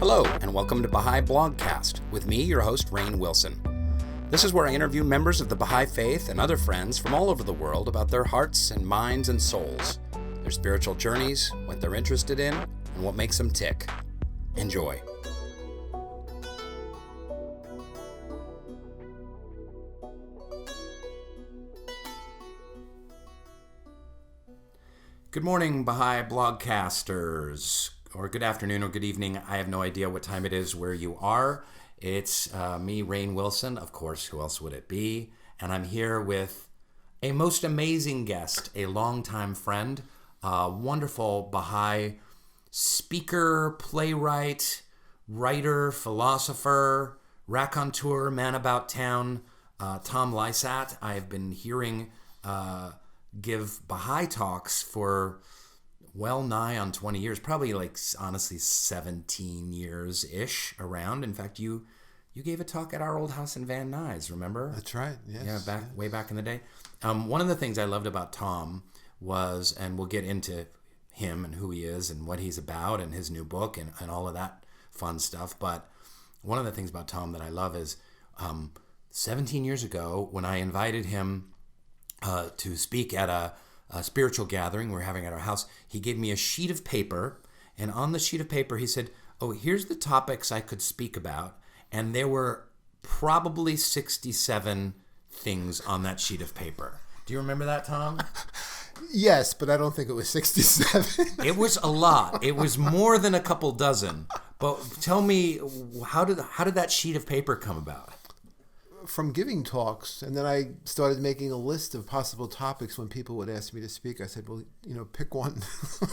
Hello, and welcome to Baha'i Blogcast, with me, your host, Rainn Wilson. This is where I interview members of the Baha'i Faith and other friends from all over the world about their hearts and minds and souls, their spiritual journeys, what they're interested in, and what makes them tick. Enjoy. Good morning, Baha'i Blogcasters. Or good afternoon or good evening. I have no idea what time it is where you are. It's me, Rainn Wilson. Of course, who else would it be? And I'm here with a most amazing guest, a longtime friend, a wonderful Baha'i speaker, playwright, writer, philosopher, raconteur, man about town, Tom Lysaght. I've been hearing give Baha'i talks for well nigh on 20 years, probably like honestly 17 years-ish around. In fact, you gave a talk at our old house in Van Nuys, remember? That's right, yes. Yeah, way back in the day. One of the things I loved about Tom was, and we'll get into him and who he is and what he's about and his new book and all of that fun stuff, but one of the things about Tom that I love is 17 years ago when I invited him to speak at a spiritual gathering we're having at our house, he gave me a sheet of paper, and on the sheet of paper he said, "Oh, here's the topics I could speak about," and there were probably 67 things on that sheet of paper. Do you remember that, Tom? Yes, but I don't think it was 67. It was a lot. It was more than a couple dozen. But tell me, how did that sheet of paper come about? From giving talks, and then I started making a list of possible topics when people would ask me to speak. I said, well, pick one.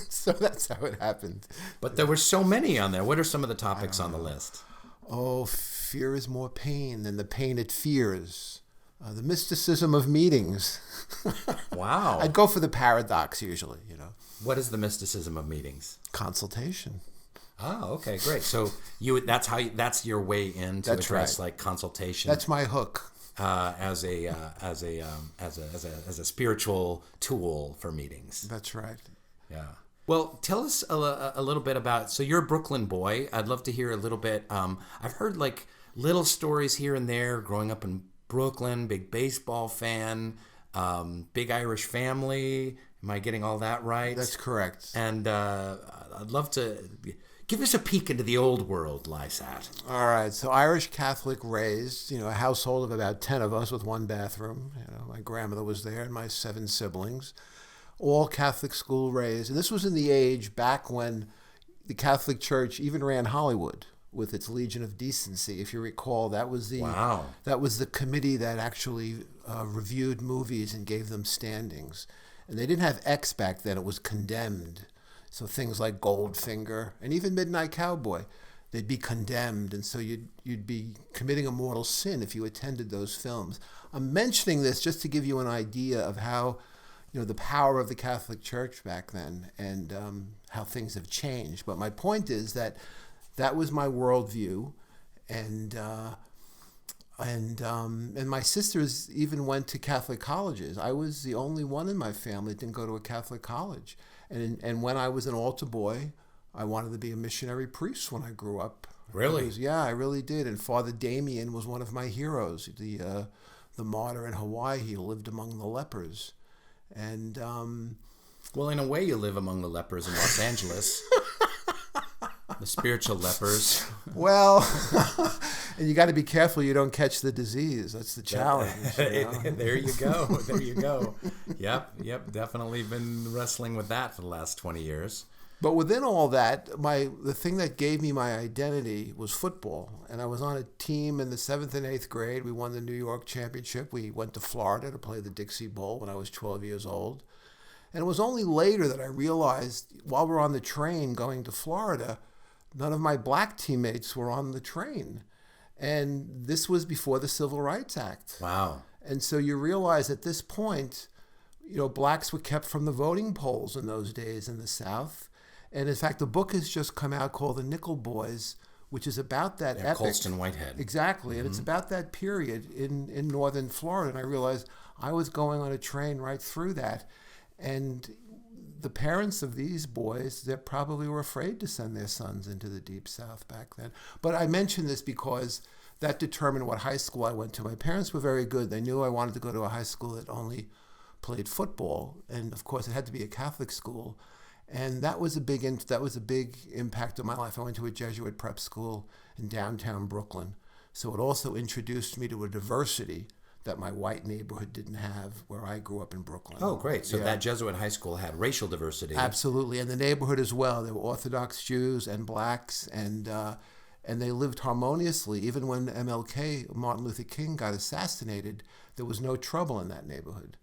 So that's how it happened. But there were so many on there. What are some of the topics on the list? Oh, fear is more pain than the pain it fears. The mysticism of meetings. Wow. I'd go for the paradox usually, What is the mysticism of meetings? Consultation. Oh, okay, great. So that's your way in to address like consultation. That's my hook. As a spiritual tool for meetings. That's right. Yeah. Well, tell us a little bit about. So you're a Brooklyn boy. I'd love to hear a little bit. I've heard like little stories here and there. Growing up in Brooklyn, big baseball fan, big Irish family. Am I getting all that right? That's correct. And I'd love to. Give us a peek into the old world, Lysaght. All right. So Irish Catholic raised, a household of about 10 of us with one bathroom. My grandmother was there and my 7 siblings. All Catholic school raised. And this was in the age back when the Catholic Church even ran Hollywood with its Legion of Decency. If you recall, that was the committee that actually reviewed movies and gave them standings. And they didn't have X back then. It was condemned. So things like Goldfinger and even Midnight Cowboy, they'd be condemned. And so you'd be committing a mortal sin if you attended those films. I'm mentioning this just to give you an idea of how, the power of the Catholic Church back then and how things have changed. But my point is that was my worldview. And my sisters even went to Catholic colleges. I was the only one in my family that didn't go to a Catholic college. And when I was an altar boy, I wanted to be a missionary priest when I grew up. Really? Yeah, I really did. And Father Damien was one of my heroes, the martyr in Hawaii. He lived among the lepers. And well, in a way, you live among the lepers in Los Angeles. The spiritual lepers. Well, and you got to be careful you don't catch the disease. That's the challenge. There you go. Yep. Definitely been wrestling with that for the last 20 years. But within all that, the thing that gave me my identity was football. And I was on a team in the 7th and 8th grade. We won the New York championship. We went to Florida to play the Dixie Bowl when I was 12 years old. And it was only later that I realized, while we're on the train going to Florida, none of my black teammates were on the train. And this was before the Civil Rights Act. Wow. And so you realize at this point, blacks were kept from the voting polls in those days in the South. And in fact, the book has just come out called The Nickel Boys, which is about that epic. Colston Whitehead. Exactly. Mm-hmm. And it's about that period in northern Florida. And I realized I was going on a train right through that. And the parents of these boys, they probably were afraid to send their sons into the Deep South back then. But I mention this because that determined what high school I went to. My parents were very good. They knew I wanted to go to a high school that only played football, and of course it had to be a Catholic school, and that was a big impact on my life. I went to a Jesuit prep school in downtown Brooklyn, so it also introduced me to a diversity that my white neighborhood didn't have where I grew up in Brooklyn. Oh, great. So that Jesuit high school had racial diversity. Absolutely, and the neighborhood as well. There were Orthodox Jews and blacks, and they lived harmoniously. Even when MLK, Martin Luther King, got assassinated, there was no trouble in that neighborhood.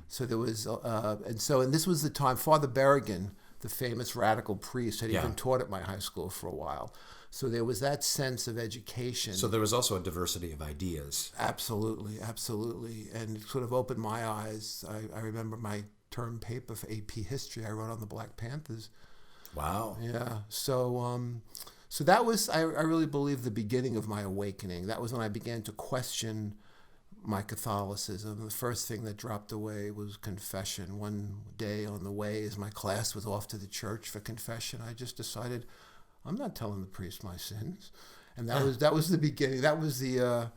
So there was, and this was the time, Father Berrigan, the famous radical priest, had even taught at my high school for a while. So there was that sense of education. So there was also a diversity of ideas. Absolutely, absolutely. And it sort of opened my eyes. I remember my term paper for AP History I wrote on the Black Panthers. Wow. Yeah. So that was, I really believe, the beginning of my awakening. That was when I began to question my Catholicism. The first thing that dropped away was confession. One day on the way, as my class was off to the church for confession, I just decided, I'm not telling the priest my sins. And that was the beginning. That was the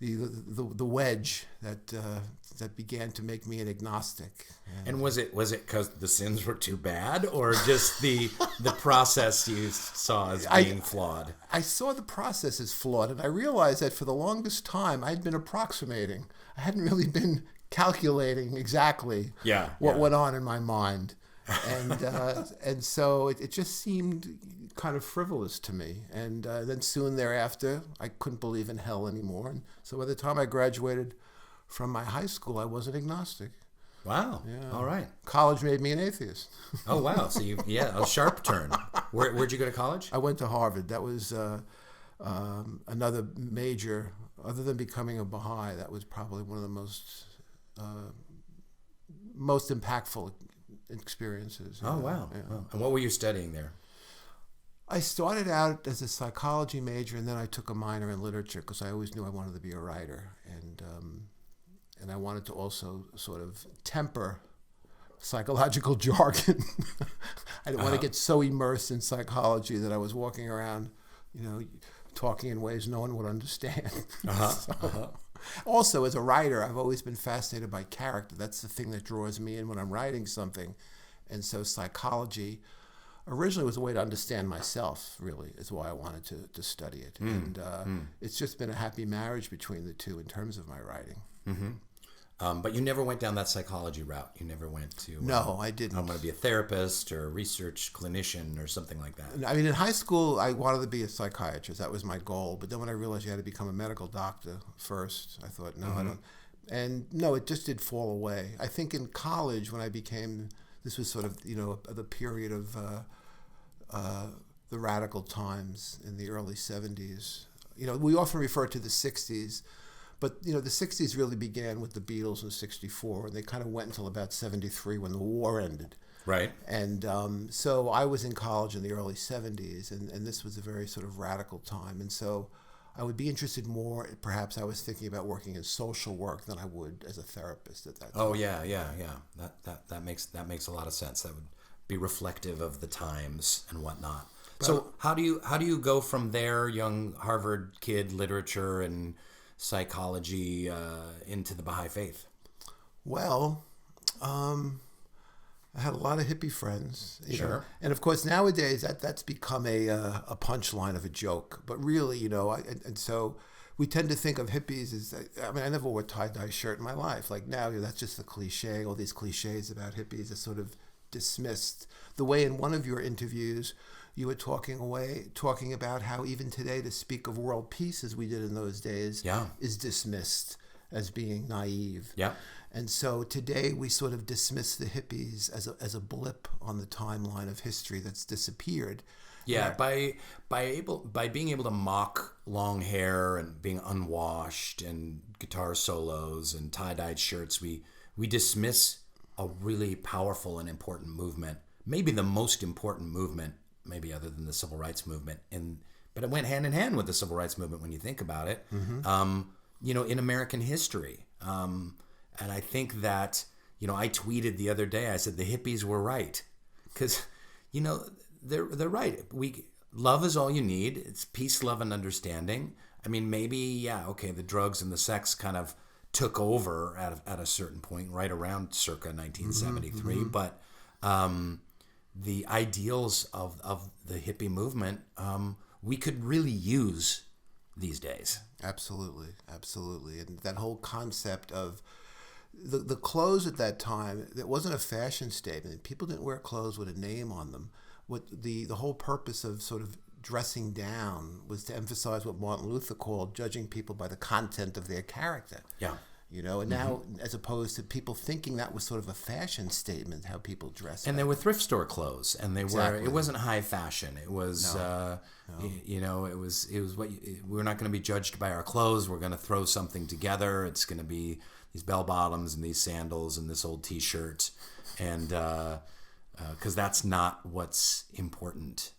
wedge that began to make me an agnostic. And was it because the sins were too bad, or just the process you saw as being flawed? I saw the process as flawed, and I realized that for the longest time I'd been approximating. I hadn't really been calculating exactly what went on in my mind. And so it just seemed kind of frivolous to me. And then soon thereafter, I couldn't believe in hell anymore. And so by the time I graduated from my high school, I was an agnostic. Wow. Yeah. All right. College made me an atheist. Oh, wow. So a sharp turn. Where'd you go to college? I went to Harvard. That was another major, other than becoming a Baha'i, that was probably one of the most impactful experiences. Oh, wow. Yeah. Wow. And what were you studying there? I started out as a psychology major, and then I took a minor in literature because I always knew I wanted to be a writer, and I wanted to also sort of temper psychological jargon. I didn't want to get so immersed in psychology that I was walking around, talking in ways no one would understand. Also, as a writer, I've always been fascinated by character. That's the thing that draws me in when I'm writing something. And so psychology originally was a way to understand myself, really, is why I wanted to study it. It's just been a happy marriage between the two in terms of my writing. Mm-hmm. But you never went down that psychology route. You never went to... No, I didn't. I want to be a therapist or a research clinician or something like that. I mean, in high school, I wanted to be a psychiatrist. That was my goal. But then when I realized you had to become a medical doctor first, I thought, no, I don't. And no, it just did fall away. I think in college, when I became... This was sort of, the period of the radical times in the early 70s. We often refer to the 60s, but, the 60s really began with the Beatles in 64, and they kind of went until about 73 when the war ended. Right. And so I was in college in the early 70s, and this was a very sort of radical time. And so I would be interested more, perhaps I was thinking about working in social work than I would as a therapist at that time. Oh, yeah. That makes a lot of sense. That would be reflective of the times and whatnot. But so how do you go from there, young Harvard kid, literature and psychology, into the Baha'i Faith? Well, I had a lot of hippie friends. Sure. And of course, nowadays that's become a punchline of a joke. But really, and so we tend to think of hippies as, I never wore a tie-dye shirt in my life. Like now, that's just a cliche. All these cliches about hippies are sort of dismissed. The way in one of your interviews, you were talking about how even today to speak of world peace as we did in those days is dismissed as being naive. Yeah. And so today we sort of dismiss the hippies as a blip on the timeline of history that's disappeared. Yeah, by being able to mock long hair and being unwashed and guitar solos and tie-dyed shirts, we dismiss a really powerful and important movement, maybe the most important movement, maybe other than the civil rights movement, but it went hand in hand with the civil rights movement when you think about it. In American history. And I think that, I tweeted the other day, I said the hippies were right. because, they're right. Love is all you need. It's peace, love, and understanding. I mean, maybe, the drugs and the sex kind of took over at a certain point, right around circa 1973. But the ideals of the hippie movement, we could really use these days. Absolutely. And that whole concept of the clothes at that time, it wasn't a fashion statement. People didn't wear clothes with a name on them. What the whole purpose of sort of dressing down was to emphasize what Martin Luther called judging people by the content of their character. Yeah. And now, as opposed to people thinking that was sort of a fashion statement, how people dress. And they were thrift store clothes, and they were. It wasn't high fashion. It was, No. it was what we're not going to be judged by our clothes. We're going to throw something together. It's going to be these bell bottoms and these sandals and this old T-shirt, and because that's not what's important.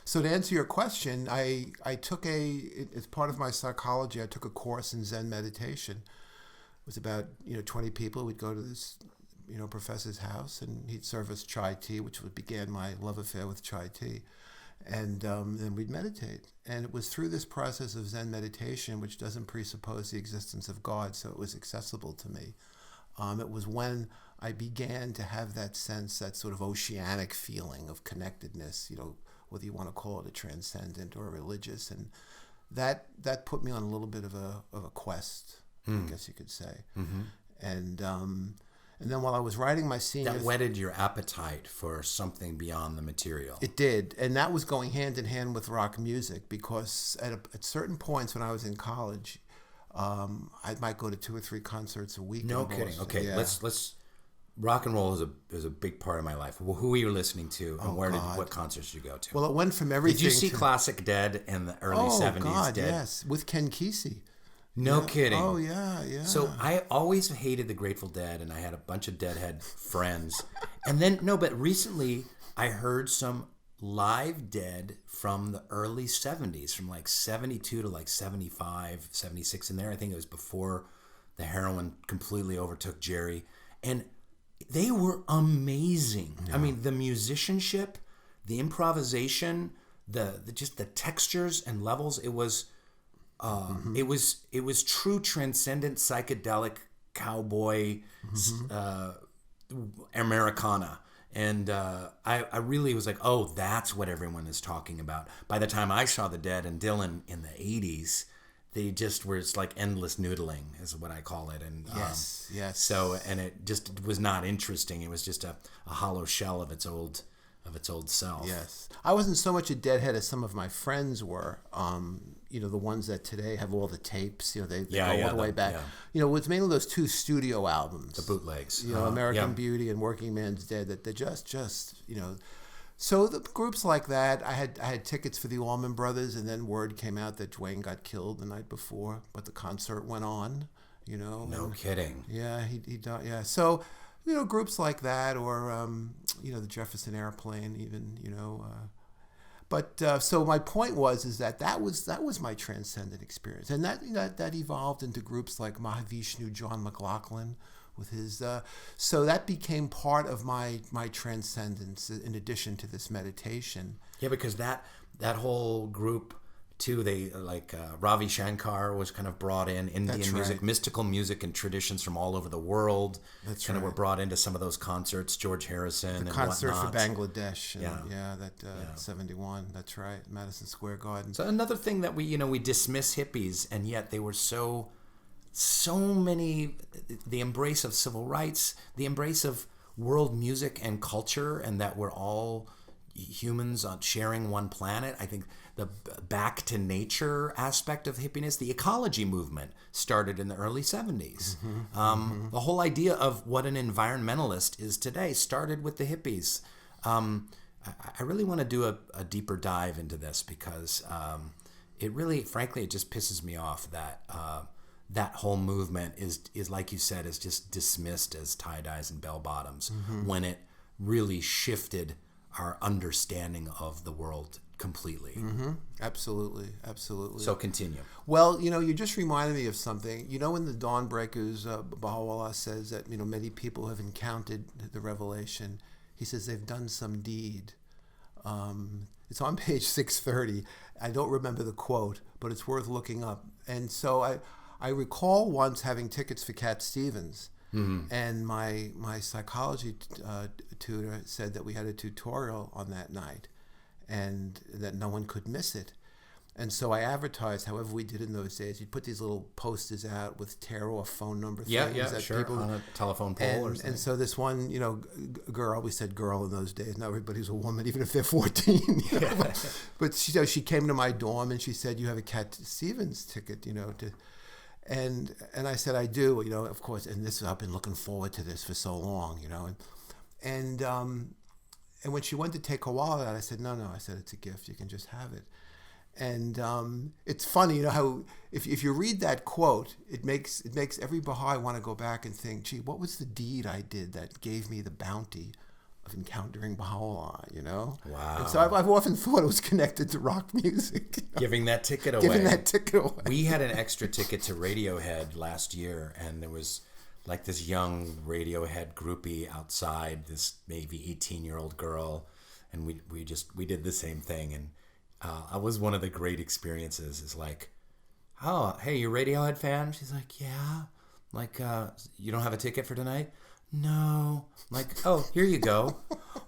So to answer your question, I took as part of my psychology, I took a course in Zen meditation. It was about 20 people. We'd go to this professor's house, and he'd serve us chai tea, which began my love affair with chai tea, and then we'd meditate. And it was through this process of Zen meditation, which doesn't presuppose the existence of God, so it was accessible to me. It was when I began to have that sense, that sort of oceanic feeling of connectedness, whether you want to call it a transcendent or a religious, and that put me on a little bit of a quest, I guess you could say. And then while I was writing my senior... That whetted your appetite for something beyond the material. It did, and that was going hand in hand with rock music, because at certain points when I was in college, I might go to 2 or 3 concerts a week. No kidding. Okay, yeah. Let's. Rock and roll is a big part of my life. Well, who were you listening to, and what concerts did you go to? Well, it went from everything. Did you see classic Dead in the early 70s? Oh God, Dead? yes, with Ken Kesey. No kidding. Oh yeah. So I always hated the Grateful Dead, and I had a bunch of Deadhead friends. And then but recently I heard some live Dead from the early 70s, from like 72 to like 75, 76 in there. I think it was before the heroin completely overtook Jerry, and they were amazing. Yeah. I mean, the musicianship, the improvisation, the just the textures and levels. It was true transcendent psychedelic cowboy Americana. And I really was like, oh, that's what everyone is talking about. By the time I saw the Dead and Dylan in the 80s, they just were just like endless noodling is what I call it. And yes. So, and it just was not interesting. It was just a hollow shell of its old self. Yes. I wasn't so much a Deadhead as some of my friends were. The ones that today have all the tapes, they go all the way back. Yeah. It's mainly those 2 studio albums. The bootlegs. American Beauty and Working Man's Dead, that they just. So the groups like that, I had tickets for the Allman Brothers, and then word came out that Dwayne got killed the night before, but the concert went on, No kidding. Yeah, he died, yeah. So, groups like that, or, the Jefferson Airplane even, But so my point is that was my transcendent experience, and that evolved into groups like Mahavishnu John McLaughlin with his. So that became part of my transcendence in addition to this meditation. Yeah, because that whole group too, they like Ravi Shankar was kind of brought in, Indian music, mystical music and traditions from all over the world. That's kind of were brought into some of those concerts. George Harrison, the and concert whatnot. for Bangladesh, and 71. That's right, Madison Square Garden. So another thing that we dismiss hippies, and yet they were so many. The embrace of civil rights, the embrace of world music and culture, and that we're all humans on sharing one planet. I think the back to nature aspect of hippiness, the ecology movement started in the early 70s. The whole idea of what an environmentalist is today started with the hippies. I really want to do a deeper dive into this because it really, frankly, it just pisses me off that that whole movement is like you said, is just dismissed as tie-dyes and bell-bottoms when it really shifted our understanding of the world completely. Absolutely. So continue. Well, you just reminded me of something. In the Dawnbreakers, Baha'u'llah says that, many people have encountered the revelation. He says, they've done some deed. It's on page 630. I don't remember the quote, but it's worth looking up. And so I recall once having tickets for Cat Stevens, and my psychology tutor said that we had a tutorial on that night and that no one could miss it. And so I advertised, however we did in those days. You'd put these little posters out with tear-off phone number things. Yeah, sure, people, on a telephone pole or something. And so this one, girl, we said girl in those days. Now everybody's a woman, even if they're 14. But she came to my dorm and she said, you have a Cat Stevens ticket, and I said, I do, of course. And I've been looking forward to this for so long, And when she went to take her wallet out, I said, no. I said, it's a gift. You can just have it. And it's funny, how if you read that quote, it makes every Baha'i want to go back and think, gee, what was the deed I did that gave me the bounty of encountering Baha'u'llah, Wow. And so I've often thought it was connected to rock music. Giving that ticket away. We had an extra ticket to Radiohead last year, and there was like this young Radiohead groupie outside, this maybe 18-year-old girl, and we did the same thing. And it was one of the great experiences. Is like, oh, hey, you a Radiohead fan? She's like, yeah. Like, you don't have a ticket for tonight? No. I'm like, oh, here you go.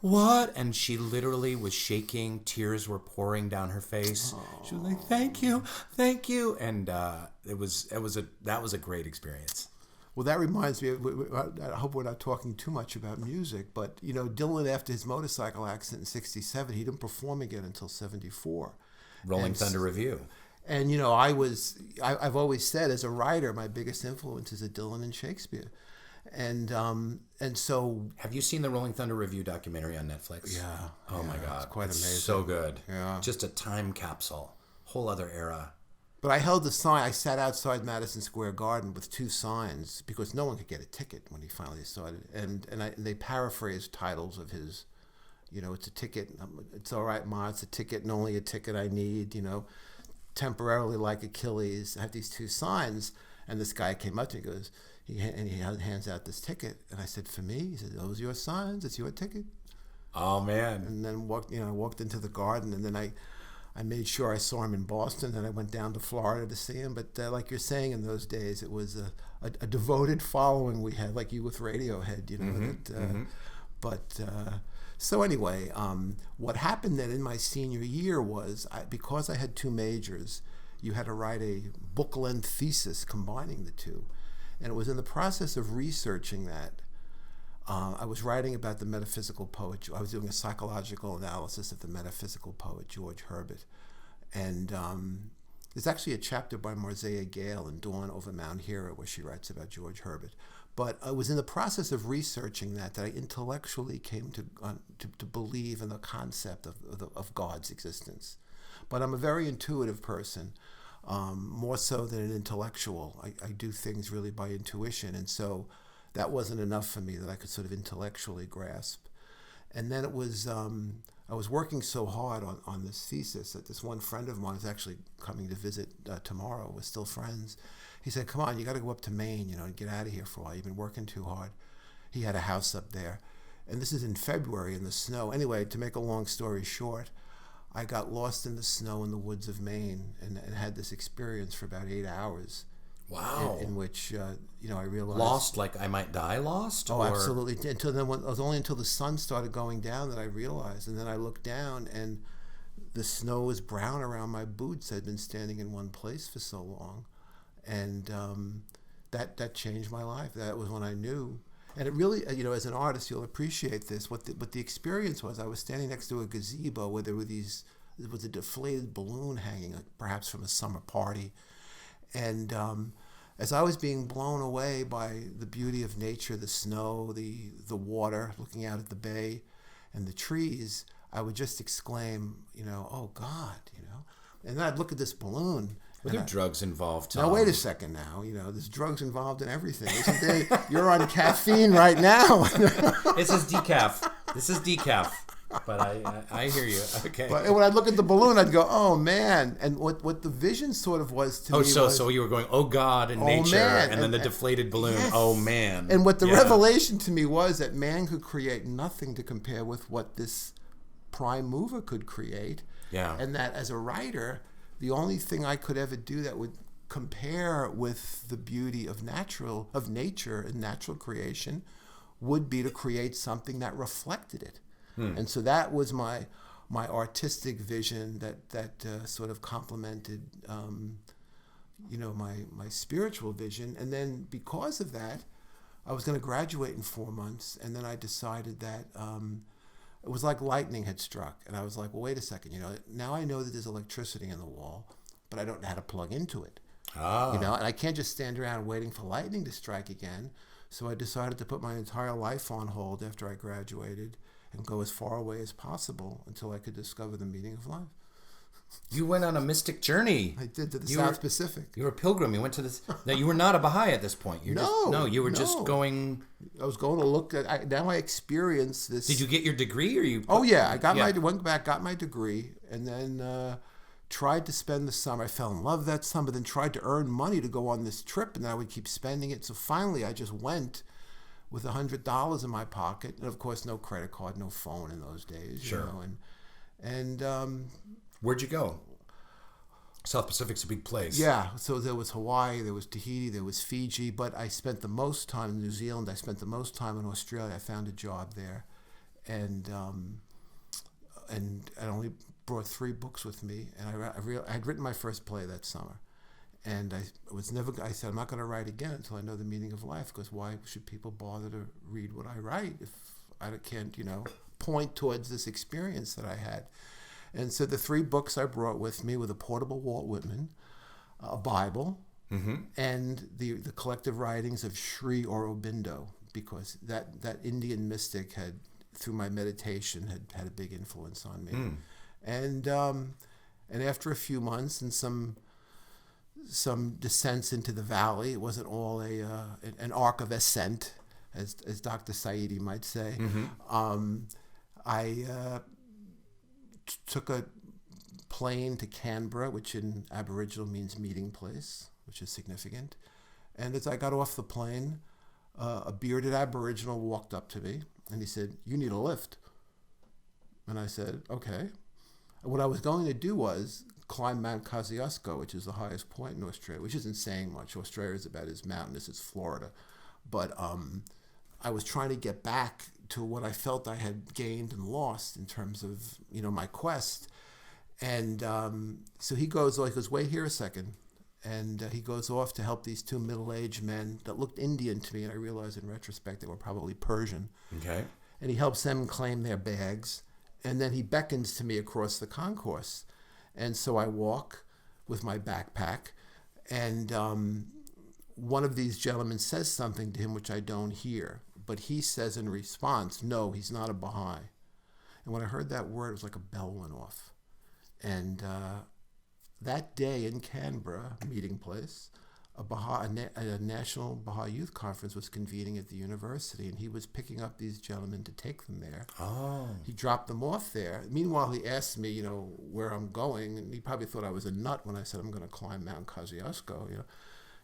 What? And she literally was shaking. Tears were pouring down her face. Aww. She was like, thank you. And that was a great experience. Well, that reminds me, I hope we're not talking too much about music, but, Dylan, after his motorcycle accident in 1967, he didn't perform again until 1974. Rolling Thunder Review. And, I've always said, as a writer, my biggest influence is Dylan and Shakespeare. And so... Have you seen the Rolling Thunder Review documentary on Netflix? Yeah. Oh, my God. It's quite amazing. So good. Yeah. Just a time capsule. Whole other era. But I held the sign. I sat outside Madison Square Garden with 2 signs because no one could get a ticket when he finally started. And they paraphrased titles of his, it's a ticket. It's all right, Ma. It's a ticket and only a ticket I need. Temporarily like Achilles. I have these 2 signs, and this guy came up to me and goes, he hands out this ticket, and I said, for me? He said, those are your signs. It's your ticket. Oh man! And then walked into the garden, and then I made sure I saw him in Boston, and I went down to Florida to see him. But like you're saying, in those days, it was a devoted following we had, like you with Radiohead, But so anyway, what happened then in my senior year was, because I had 2 majors, you had to write a book-length thesis combining the 2. And it was in the process of researching that. I was writing about the metaphysical poet. I was doing a psychological analysis of the metaphysical poet George Herbert. And there's actually a chapter by Marzieh Gale in Dawn Over Mount Hira where she writes about George Herbert. But I was in the process of researching that I intellectually came to believe in the concept of God's existence. But I'm a very intuitive person, more so than an intellectual. I do things really by intuition. And so that wasn't enough for me that I could sort of intellectually grasp. And then it was, I was working so hard on this thesis that this one friend of mine is actually coming to visit tomorrow. We're still friends. He said, come on, you got to go up to Maine, and get out of here for a while. You've been working too hard. He had a house up there. And this is in February in the snow. Anyway, to make a long story short, I got lost in the snow in the woods of Maine and had this experience for about 8 hours. Wow. In which, I realized... Lost, like I might die lost? Oh, absolutely. Until then, it was only until the sun started going down that I realized. And then I looked down, and the snow was brown around my boots. I'd been standing in one place for so long. And that changed my life. That was when I knew. And it really, as an artist, you'll appreciate this. What the experience was, I was standing next to a gazebo where there was a deflated balloon hanging, perhaps from a summer party. And as I was being blown away by the beauty of nature, the snow, the water, looking out at the bay and the trees, I would just exclaim, oh God, And then I'd look at this balloon. Were there drugs involved, Tom? Now, wait a second now. There's drugs involved in everything. Isn't there? You're on caffeine right now. This is decaf. But I hear you. Okay. But when I'd look at the balloon, I'd go, oh, man. And what the vision sort of was to me was... So you were going, oh, God, and nature, man. and then the deflated balloon, yes. oh, man. And what the revelation to me was that man could create nothing to compare with what this prime mover could create. Yeah. And that as a writer, the only thing I could ever do that would compare with the beauty of nature and natural creation would be to create something that reflected it. And so that was my artistic vision that sort of complemented my spiritual vision. And then because of that, I was going to graduate in 4 months, and then I decided that it was like lightning had struck. And I was like, well, wait a second, now I know that there's electricity in the wall, but I don't know how to plug into it. And I can't just stand around waiting for lightning to strike again. So I decided to put my entire life on hold after I graduated and go as far away as possible until I could discover the meaning of life. You went on a mystic journey. I did, to the South Pacific. You were a pilgrim. You went to this. Now, you were not a Baha'i at this point. You were just going. I was going to look at. Now I experienced this. Did you get your degree, or you? Oh yeah, went back, got my degree, and then tried to spend the summer. I fell in love that summer. Then tried to earn money to go on this trip, and then I would keep spending it. So finally, I just went with $100 in my pocket, and of course, no credit card, no phone in those days. Sure. And where'd you go? South Pacific's a big place. Yeah, so there was Hawaii, there was Tahiti, there was Fiji, but I spent the most time in New Zealand. I spent the most time in Australia. I found a job there, and I only brought 3 books with me, and I had written my first play that summer. And I said, I'm not going to write again until I know the meaning of life, because why should people bother to read what I write if I can't, point towards this experience that I had? And so the 3 books I brought with me were the portable Walt Whitman, a Bible, and the collective writings of Sri Aurobindo, because that Indian mystic had, through my meditation, had a big influence on me. And after a few months and some descents into the valley, it wasn't all an arc of ascent, as Dr. Saidi might say. I took a plane to Canberra, which in Aboriginal means meeting place, which is significant. And as I got off the plane, a bearded Aboriginal walked up to me and he said, "You need a lift." And I said, "Okay." And what I was going to do was climb Mount Kosciuszko, which is the highest point in Australia, which isn't saying much. Australia is about as mountainous as Florida. But I was trying to get back to what I felt I had gained and lost in terms of, my quest. And so he goes, wait here a second. And he goes off to help these 2 middle-aged men that looked Indian to me. And I realized in retrospect they were probably Persian. Okay. And he helps them claim their bags. And then he beckons to me across the concourse. And so I walk with my backpack. And one of these gentlemen says something to him which I don't hear. But he says in response, no, he's not a Baha'i. And when I heard that word, it was like a bell went off. And that day in Canberra, meeting place, a national Baha'i Youth Conference was convening at the university, and he was picking up these gentlemen to take them there. Oh. He dropped them off there. Meanwhile, he asked me, where I'm going, and he probably thought I was a nut when I said I'm going to climb Mount Kosciuszko,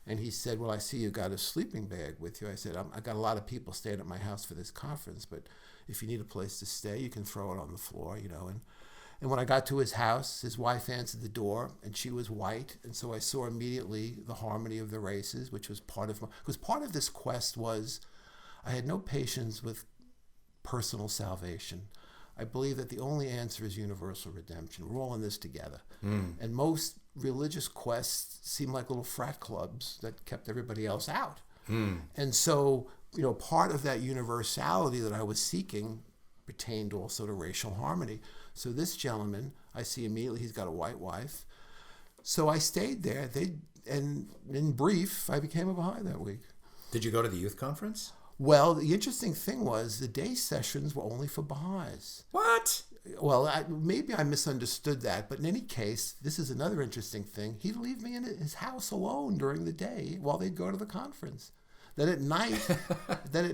And he said, well, I see you got a sleeping bag with you. I said, I got a lot of people staying at my house for this conference, but if you need a place to stay, you can throw it on the floor, And when I got to his house, his wife answered the door, and she was white. And so I saw immediately the harmony of the races, which was part of this quest was I had no patience with personal salvation. I believe that the only answer is universal redemption. We're all in this together. And most religious quests seem like little frat clubs that kept everybody else out. And so, part of that universality that I was seeking pertained also to racial harmony. So this gentleman, I see immediately he's got a white wife. So I stayed there. And in brief, I became a Baha'i that week. Did you go to the youth conference? Well, the interesting thing was the day sessions were only for Baha'is. What? Well, maybe I misunderstood that. But in any case, this is another interesting thing. He'd leave me in his house alone during the day while they'd go to the conference. Then at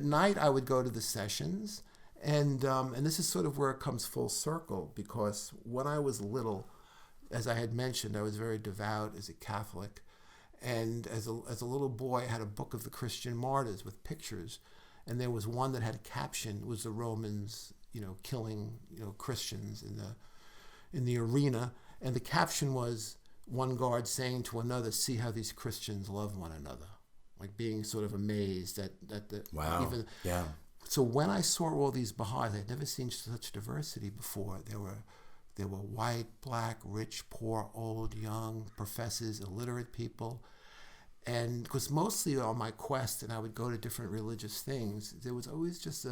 night, I would go to the sessions. And this is sort of where it comes full circle, because when I was little, as I had mentioned, I was very devout as a Catholic. And as a little boy, I had a book of the Christian martyrs with pictures. And there was one that had a caption. It was the Romans, killing, Christians in the arena. And the caption was one guard saying to another, "See how these Christians love one another." Like being sort of amazed at the... Wow, yeah. So when I saw all these Baha'is, I'd never seen such diversity before. There were white, black, rich, poor, old, young, professors, illiterate people. And because mostly on my quest, and I would go to different religious things, there was always just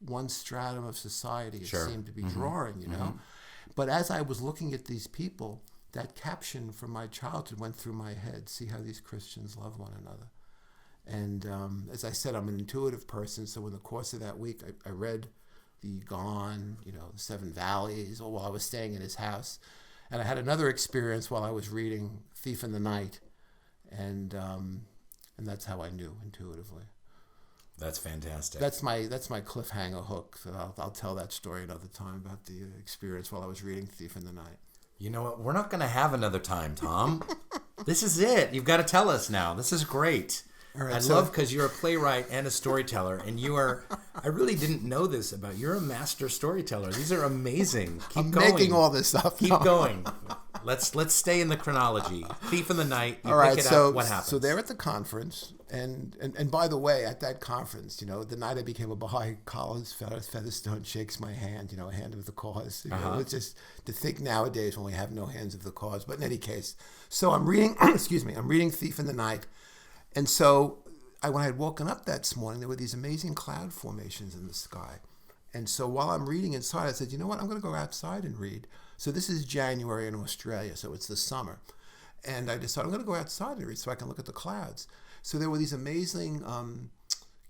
one stratum of society it seemed to be drawing, But as I was looking at these people, that caption from my childhood went through my head: "See how these Christians love one another." And as I said, I'm an intuitive person, so in the course of that week, I read the Gone, the Seven Valleys, while I was staying in his house. And I had another experience while I was reading Thief in the Night. And that's how I knew intuitively. That's fantastic. That's my cliffhanger hook. So I'll tell that story another time about the experience while I was reading Thief in the Night. You know what? We're not going to have another time, Tom. This is it. You've got to tell us now. This is great. All right, I love, because you're a playwright and a storyteller, and you are, I really didn't know this about you. You're a master storyteller. These are amazing. I'm making all this up. Keep going. Let's stay in the chronology. Thief in the Night. All right, so what happens? So they're at the conference, and by the way, at that conference, the night I became a Baha'i college, Featherstone shakes my hand, a hand of the cause. It's just to think nowadays when we have no hands of the cause. But in any case, so I'm reading, I'm reading Thief in the Night. And so when I had woken up that morning, there were these amazing cloud formations in the sky. And so while I'm reading inside, I said, you know what, I'm going to go outside and read. So this is January in Australia, so it's the summer. And I decided I'm going to go outside and read so I can look at the clouds. So there were these amazing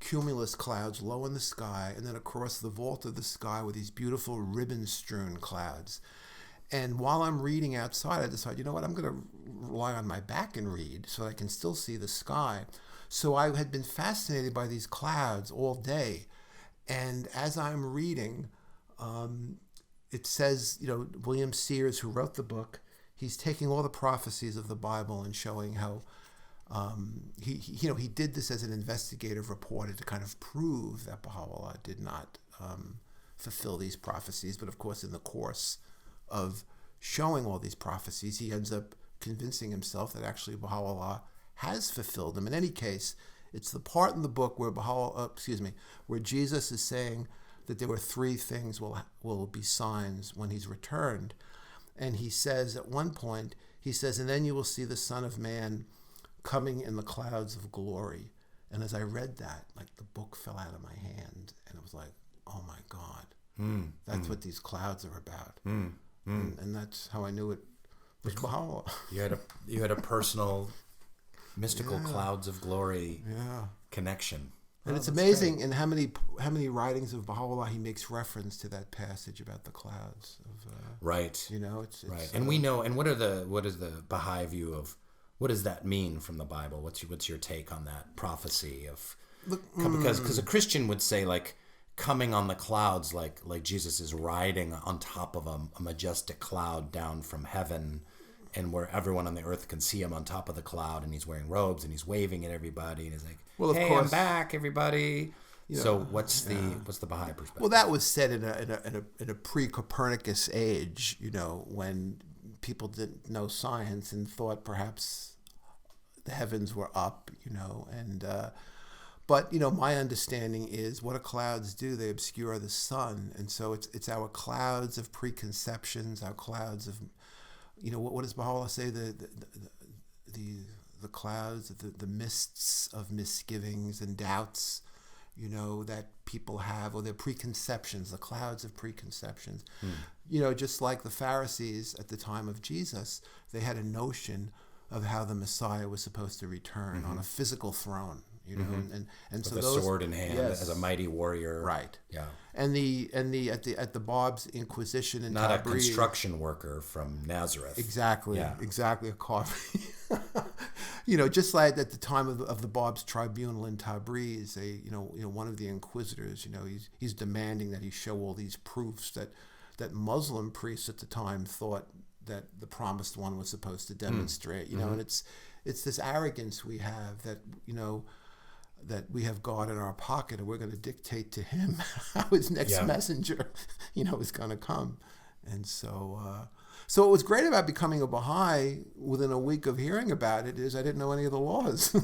cumulus clouds low in the sky, and then across the vault of the sky were these beautiful ribbon-strewn clouds. And while I'm reading outside, I decided, you know what, I'm going to lie on my back and read so I can still see the sky. So I had been fascinated by these clouds all day. And as I'm reading, it says, William Sears, who wrote the book, he's taking all the prophecies of the Bible and showing how he did this as an investigative reporter to kind of prove that Baha'u'llah did not fulfill these prophecies. But of course, in the course of showing all these prophecies, he ends up convincing himself that actually Baha'u'llah has fulfilled them. In any case, it's the part in the book where where Jesus is saying that there were three things will be signs when he's returned. And he says at one point, and then you will see the Son of Man coming in the clouds of glory. And as I read that, like the book fell out of my hand, and it was like, oh my God, that's what these clouds are about. And that's how I knew it was Baha'u'llah. You had a personal, mystical clouds of glory connection. And it's amazing in how many writings of Baha'u'llah he makes reference to that passage about the clouds. Right. It's right. And we know. And what is the Baha'i view of what does that mean from the Bible? What's your take on that prophecy of? Because a Christian would say like, coming on the clouds, like Jesus is riding on top of a majestic cloud down from heaven, and where everyone on the earth can see him on top of the cloud, and he's wearing robes and he's waving at everybody, and he's like, well, hey, I'm back, everybody. So what's the Baha'i perspective? Well, that was said in a pre-Copernicus age, when people didn't know science and thought perhaps the heavens were up, and but my understanding is what do clouds do? They obscure the sun, and so it's our clouds of preconceptions, our clouds of, what does Baha'u'llah say? The clouds, the mists of misgivings and doubts, that people have, or their preconceptions, the clouds of preconceptions. Just like the Pharisees at the time of Jesus, they had a notion of how the Messiah was supposed to return on a physical throne. And with so a sword in hand, as a mighty warrior, right? Yeah, and at the Bab's Inquisition in not Tabriz, a construction worker from Nazareth. Exactly, yeah. Exactly, a carver. just like at the time of the Bab's tribunal in Tabriz, one of the inquisitors, he's demanding that he show all these proofs that Muslim priests at the time thought that the promised one was supposed to demonstrate. And it's this arrogance we have that that we have God in our pocket and we're going to dictate to him how his next messenger, is going to come. And so what was great about becoming a Baha'i within a week of hearing about it is I didn't know any of the laws.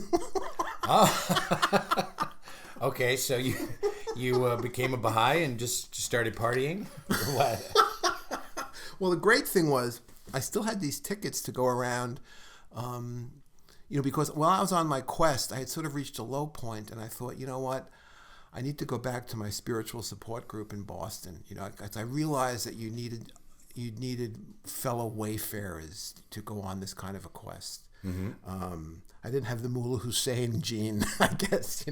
Oh. Okay, so you became a Baha'i and just started partying? Or what? Well, the great thing was I still had these tickets to go around, because while I was on my quest, I had sort of reached a low point, and I thought, you know what? I need to go back to my spiritual support group in Boston. I realized that you needed fellow wayfarers to go on this kind of a quest. I didn't have the Mullah Hussein gene, I guess,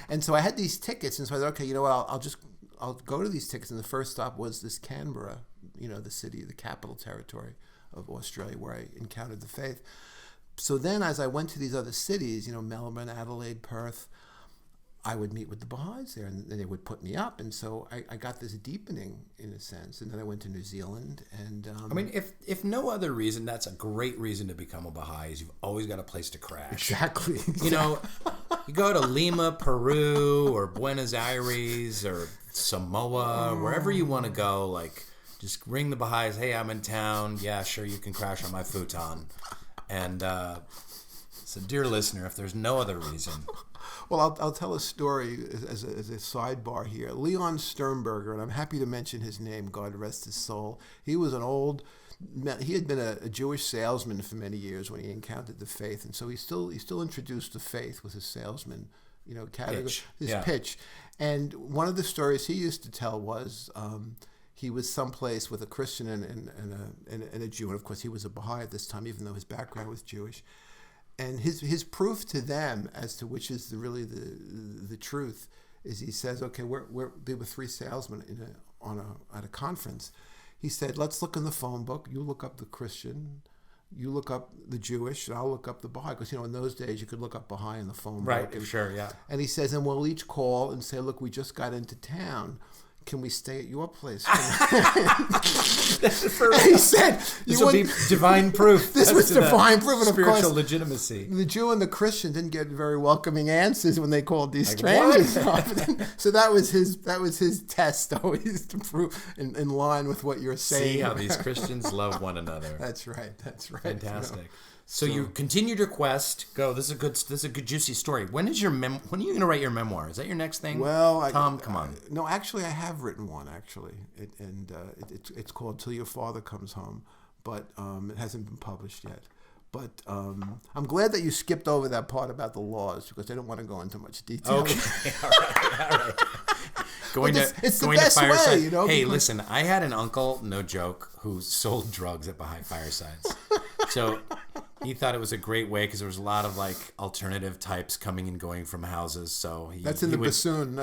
And so I had these tickets, and so I thought, okay, I'll go to these tickets. And the first stop was this Canberra, the city, the capital territory of Australia, where I encountered the faith. So then as I went to these other cities, Melbourne, Adelaide, Perth, I would meet with the Baha'is there, and they would put me up. And so I got this deepening, in a sense. And then I went to New Zealand. And if no other reason, that's a great reason to become a Baha'i, is you've always got a place to crash. Exactly. You go to Lima, Peru, or Buenos Aires, or Samoa, wherever you want to go, just ring the Baha'is, hey, I'm in town. Yeah, sure, you can crash on my futon. And so, dear listener, if there's no other reason... Well, I'll tell a story as a sidebar here. Leon Sternberger, and I'm happy to mention his name, God rest his soul. He was he had been a Jewish salesman for many years when he encountered the faith, and so he still introduced the faith with his salesman, category, pitch. And one of the stories he used to tell was he was someplace with a Christian and a Jew, and of course he was a Baha'i at this time, even though his background was Jewish. And his proof to them as to which is really the truth is he says, okay, there were three salesmen at a conference. He said, let's look in the phone book. You look up the Christian, you look up the Jewish, and I'll look up the Baha'i. Because in those days you could look up Baha'i in the phone book. Right, sure, yeah. And he says, and we'll each call and say, look, we just got into town. Can we stay at your place? He said, "This will be divine proof." This was divine proof, and of spiritual course, legitimacy. The Jew and the Christian didn't get very welcoming answers when they called these strangers. So that was his test, always to prove in line with what you're saying. See how these Christians love one another. That's right. Fantastic. So you continued your quest. Go. This is a good juicy story. When are you going to write your memoir? Is that your next thing? Well, Tom, come on. No, actually, I have written one. Actually, it's called "Till Your Father Comes Home," but it hasn't been published yet. But I'm glad that you skipped over that part about the laws because I don't want to go into much detail. Okay, all right. It's the best way, Hey, listen, I had an uncle, no joke, who sold drugs at Baha'i Firesides. So he thought it was a great way because there was a lot of alternative types coming and going from houses. So that's in the Bassoon.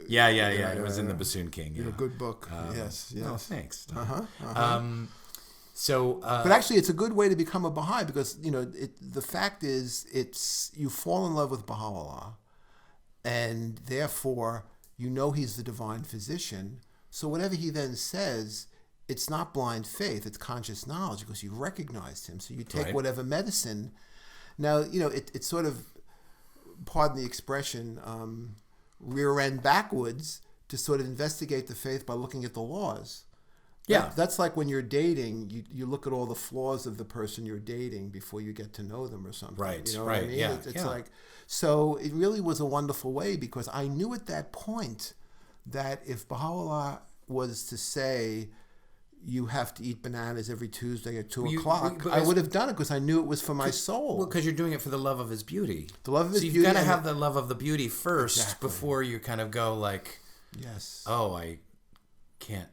Yeah. It was in the Bassoon King. Yeah. A good book. Yes. Oh, thanks. But actually, it's a good way to become a Baha'i because the fact is, you fall in love with Baha'u'llah, and therefore he's the divine physician. So whatever he then says, it's not blind faith, it's conscious knowledge because you recognized him. So you take whatever medicine. Now, it's sort of, pardon the expression, rear end backwards to sort of investigate the faith by looking at the laws. Yeah. That's like when you're dating, you look at all the flaws of the person you're dating before you get to know them or something. Right, You know right, what I mean? yeah. It's like, so it really was a wonderful way because I knew at that point that if Baha'u'llah was to say, you have to eat bananas every Tuesday at 2 o'clock, I would have done it because I knew it was for my soul. Well, because you're doing it for the love of his beauty. The love of his beauty. So you've got to have the love of the beauty first before you kind of go yes. Oh, I can't.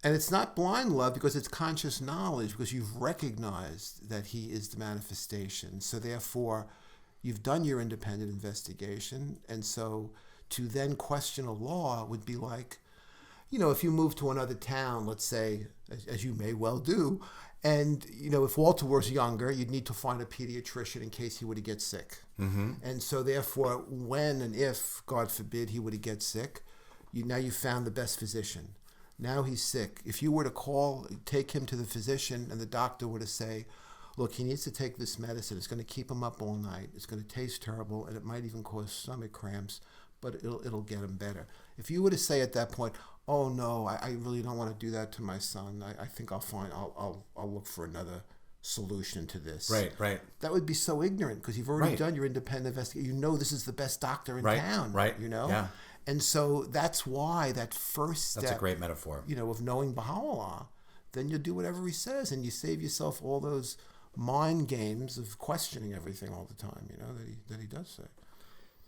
And it's not blind love because it's conscious knowledge because you've recognized that he is the manifestation. So therefore, you've done your independent investigation. And so to then question a law would be like, if you move to another town, let's say, as you may well do, And, if Walter was younger, you'd need to find a pediatrician in case he were to get sick. Mm-hmm. And so therefore, when and if, God forbid, he were to get sick, now you found the best physician. Now he's sick. If you were to take him to the physician and the doctor were to say, look, he needs to take this medicine. It's going to keep him up all night. It's going to taste terrible, and it might even cause stomach cramps, but it'll get him better. If you were to say at that point, oh no, I really don't want to do that to my son. I think I'll look for another solution to this. Right. That would be so ignorant because you've already done your independent investigation. This is the best doctor in town. Right. Yeah. And so that's why that first step. That's a great metaphor. Of knowing Baha'u'llah, then you'll do whatever he says, and you save yourself all those mind games of questioning everything all the time. That he does say.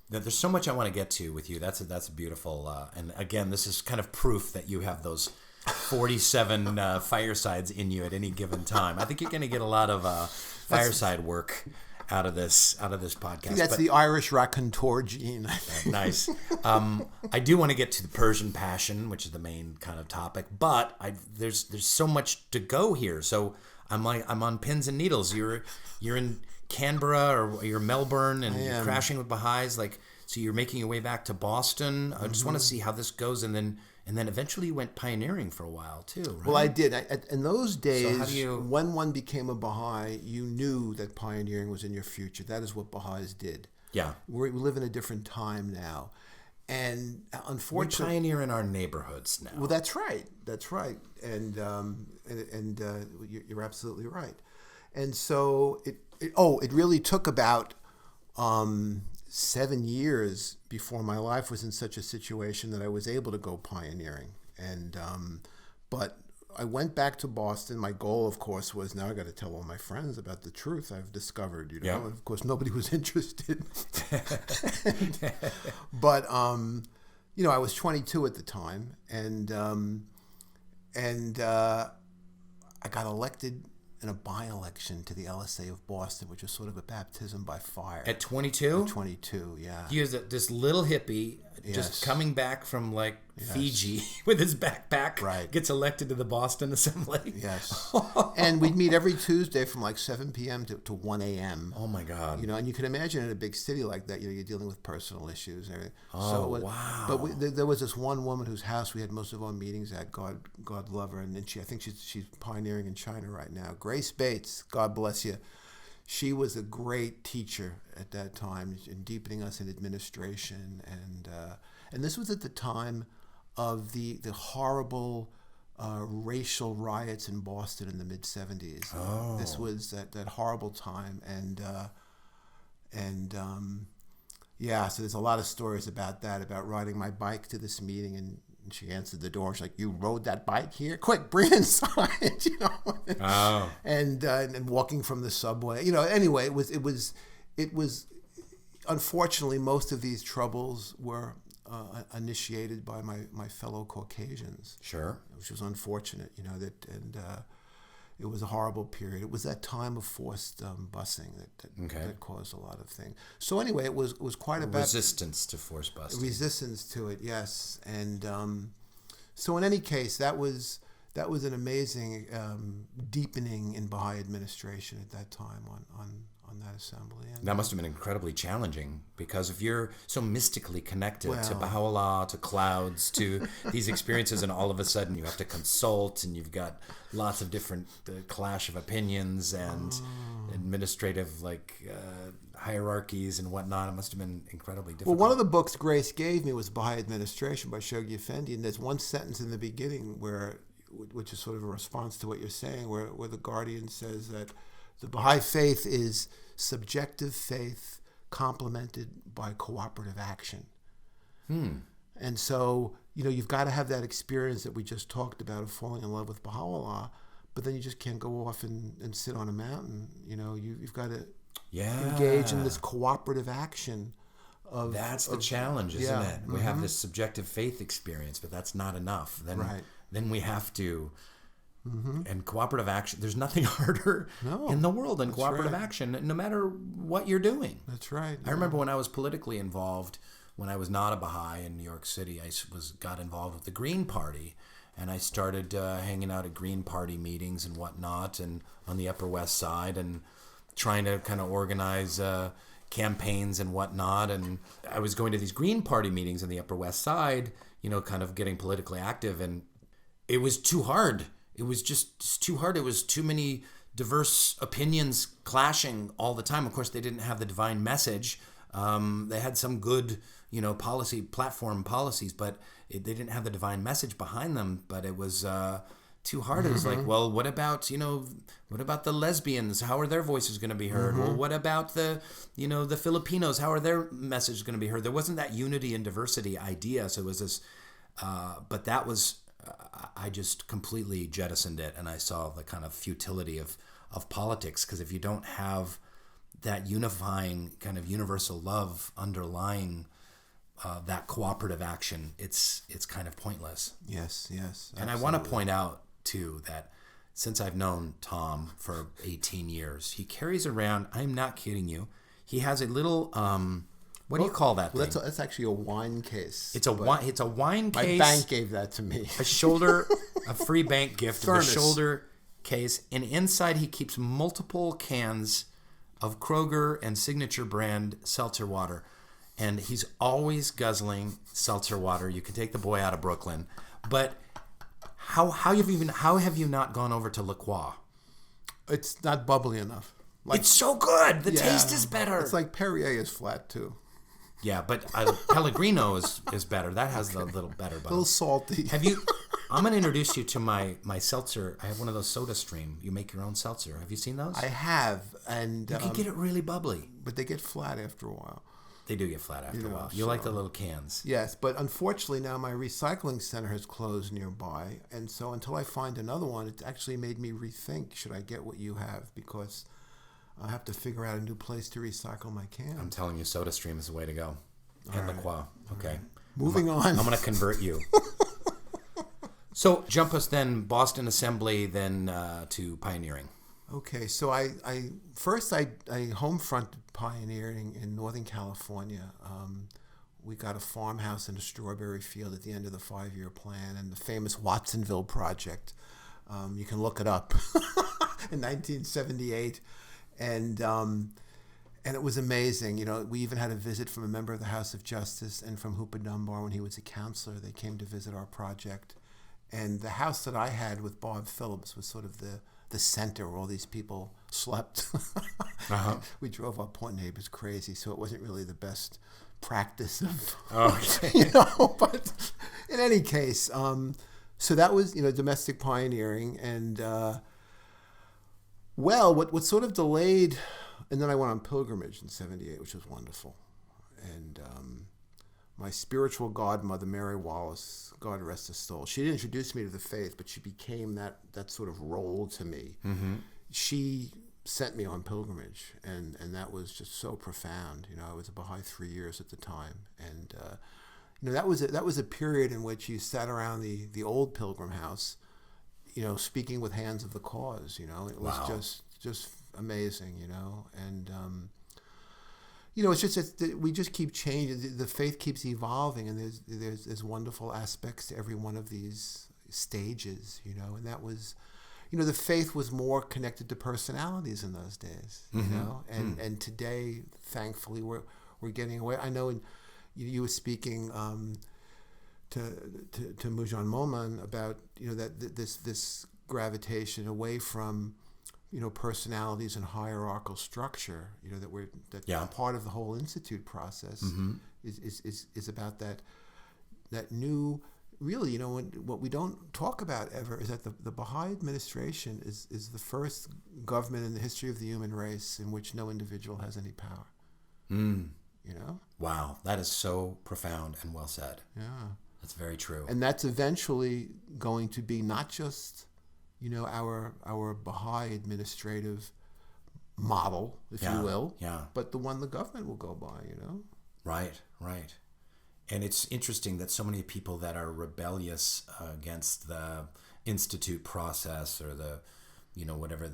There's so much I want to get to with you. That's beautiful. And again, this is kind of proof that you have those 47 firesides in you at any given time. I think you're going to get a lot of fireside work out of this podcast. I think that's the Irish raconteur gene. Nice. I do want to get to the Persian Passion, which is the main kind of topic, but there's so much to go here. So I'm on pins and needles. You're in Canberra or you're Melbourne and you're crashing with Baha'is, so you're making your way back to Boston. I just want to see how this goes, and then eventually you went pioneering for a while too, right? Well, I did. In those days, when one became a Baha'i, you knew that pioneering was in your future. That is what Baha'is did. Yeah. We live in a different time now. And unfortunately, we pioneer in our neighborhoods now. Well, that's right. And you're absolutely right. And so it really took about 7 years before my life was in such a situation that I was able to go pioneering. And but I went back to Boston. My goal, of course, was now I got to tell all my friends about the truth I've discovered. And of course, nobody was interested. But I was 22 at the time, and I got elected in a by-election to the LSA of Boston, which was sort of a baptism by fire. At 22? At 22, yeah. He was this little hippie just coming back from Fiji with his backpack, gets elected to the Boston Assembly. Yes. And we'd meet every Tuesday from 7 p.m. to 1 a.m. Oh, my God. And you can imagine in a big city like that, you're dealing with personal issues and everything. Oh, wow. But there was this one woman whose house we had most of our meetings at. God love her. And I think she's pioneering in China right now. Grace Bates, God bless you. She was a great teacher at that time in deepening us in administration. And this was at the time of the horrible racial riots in Boston in the mid-'70s. Oh. This was that horrible time. So there's a lot of stories about that, about riding my bike to this meeting, and she answered the door. She's like, "You rode that bike here? Quick, bring it inside!" Oh. And walking from the subway. Anyway, it was. Unfortunately, most of these troubles were initiated by my fellow Caucasians. Sure. Which was unfortunate, it was a horrible period. It was that time of forced busing that caused a lot of things. So anyway, it was quite a resistance to forced busing. Resistance to it, yes. And so in any case, that was an amazing deepening in Baha'i administration at that time on that assembly. And that must have been incredibly challenging, because if you're so mystically connected to Baha'u'llah, to clouds, to these experiences, and all of a sudden you have to consult, and you've got lots of different clash of opinions and administrative hierarchies and whatnot, it must have been incredibly difficult. Well, one of the books Grace gave me was Baha'i Administration by Shoghi Effendi, and there's one sentence in the beginning which is sort of a response to what you're saying, where the Guardian says that the Baha'i Faith is subjective faith complemented by cooperative action. And so, you've got to have that experience that we just talked about of falling in love with Baha'u'llah, but then you just can't go off and sit on a mountain. You've got to engage in this cooperative action. That's the challenge, isn't it? We have this subjective faith experience, but that's not enough. Then we have to... And cooperative action, there's nothing harder in the world than cooperative action, no matter what you're doing. That's right. I remember when I was politically involved, when I was not a Baha'i in New York City, I got involved with the Green Party. and I started hanging out at Green Party meetings and whatnot, and on the Upper West Side, and trying to kind of organize campaigns and whatnot. And I was going to these Green Party meetings on the Upper West Side, kind of getting politically active, and it was too hard. It was just too hard. It was too many diverse opinions clashing all the time. Of course, they didn't have the divine message. They had some good, platform policies, but they didn't have the divine message behind them. But it was too hard. It was like, well, what about the lesbians? How are their voices going to be heard? Well, what about the Filipinos? How are their messages going to be heard? There wasn't that unity and diversity idea. So it was this, but that was, I just completely jettisoned it, and I saw the kind of futility of politics, because if you don't have that unifying kind of universal love underlying that cooperative action, it's kind of pointless. Yes. And absolutely. I want to point out too that since I've known Tom for 18 years, he carries around, I'm not kidding you, he has a little what do you call that thing? That's actually a wine case. It's a wine case. My bank gave that to me. A free bank gift Thermos. of a shoulder case, and inside he keeps multiple cans of Kroger and signature brand seltzer water, and he's always guzzling seltzer water. You can take the boy out of Brooklyn, but how have you not gone over to La Croix? It's not bubbly enough. It's so good. The taste is better. It's like Perrier is flat too. Yeah, but Pellegrino is better. That has a little better bubble. A little salty. I'm going to introduce you to my seltzer. I have one of those Soda Stream. You make your own seltzer. Have you seen those? I have, and you can get it really bubbly. But they get flat after a while. They do get flat after a while. You like the little cans. Yes, but unfortunately now my recycling center has closed nearby, and so until I find another one, it actually made me rethink, should I get what you have, because I have to figure out a new place to recycle my cans. I'm telling you, Soda Stream is the way to go. And La Croix. Okay. Right. Moving on. I'm going to convert you. So jump us then, Boston Assembly, then to pioneering. Okay, so I first home fronted pioneering in Northern California. We got a farmhouse in a strawberry field at the end of the 5-year plan, and the famous Watsonville Project. You can look it up. In 1978, and it was amazing. We even had a visit from a member of the House of Justice and from Hooper Dunbar when he was a counselor. They came to visit our project, and the house that I had with Bob Phillips was sort of the center where all these people slept. We drove our poor neighbors crazy, so it wasn't really the best practice of, but in any case, so that was, domestic pioneering, and what sort of delayed, and then I went on pilgrimage in 78, which was wonderful, and my spiritual godmother, Mary Wallace, God rest her soul, she didn't introduce me to the faith, but she became that sort of role to me. Mm-hmm. She sent me on pilgrimage, and that was just so profound. I was a Baha'i 3 years at the time, and that was a period in which you sat around the old pilgrim house, speaking with hands of the cause. It was just amazing. And it's just that we just keep changing. The faith keeps evolving, and there's wonderful aspects to every one of these stages. And that was, the faith was more connected to personalities in those days. And today, thankfully, we're getting away. I know you were speaking to Mujan Moman about that this gravitation away from personalities and hierarchical structure, that part of the whole institute process is about that new, really, what we don't talk about ever is that the Baha'i administration is the first government in the history of the human race in which no individual has any power. Wow, that is so profound and well said. Yeah. That's very true. And that's eventually going to be not just our Baha'i administrative model, if you will, but the one the government will go by, Right. And it's interesting that so many people that are rebellious against the institute process or the, whatever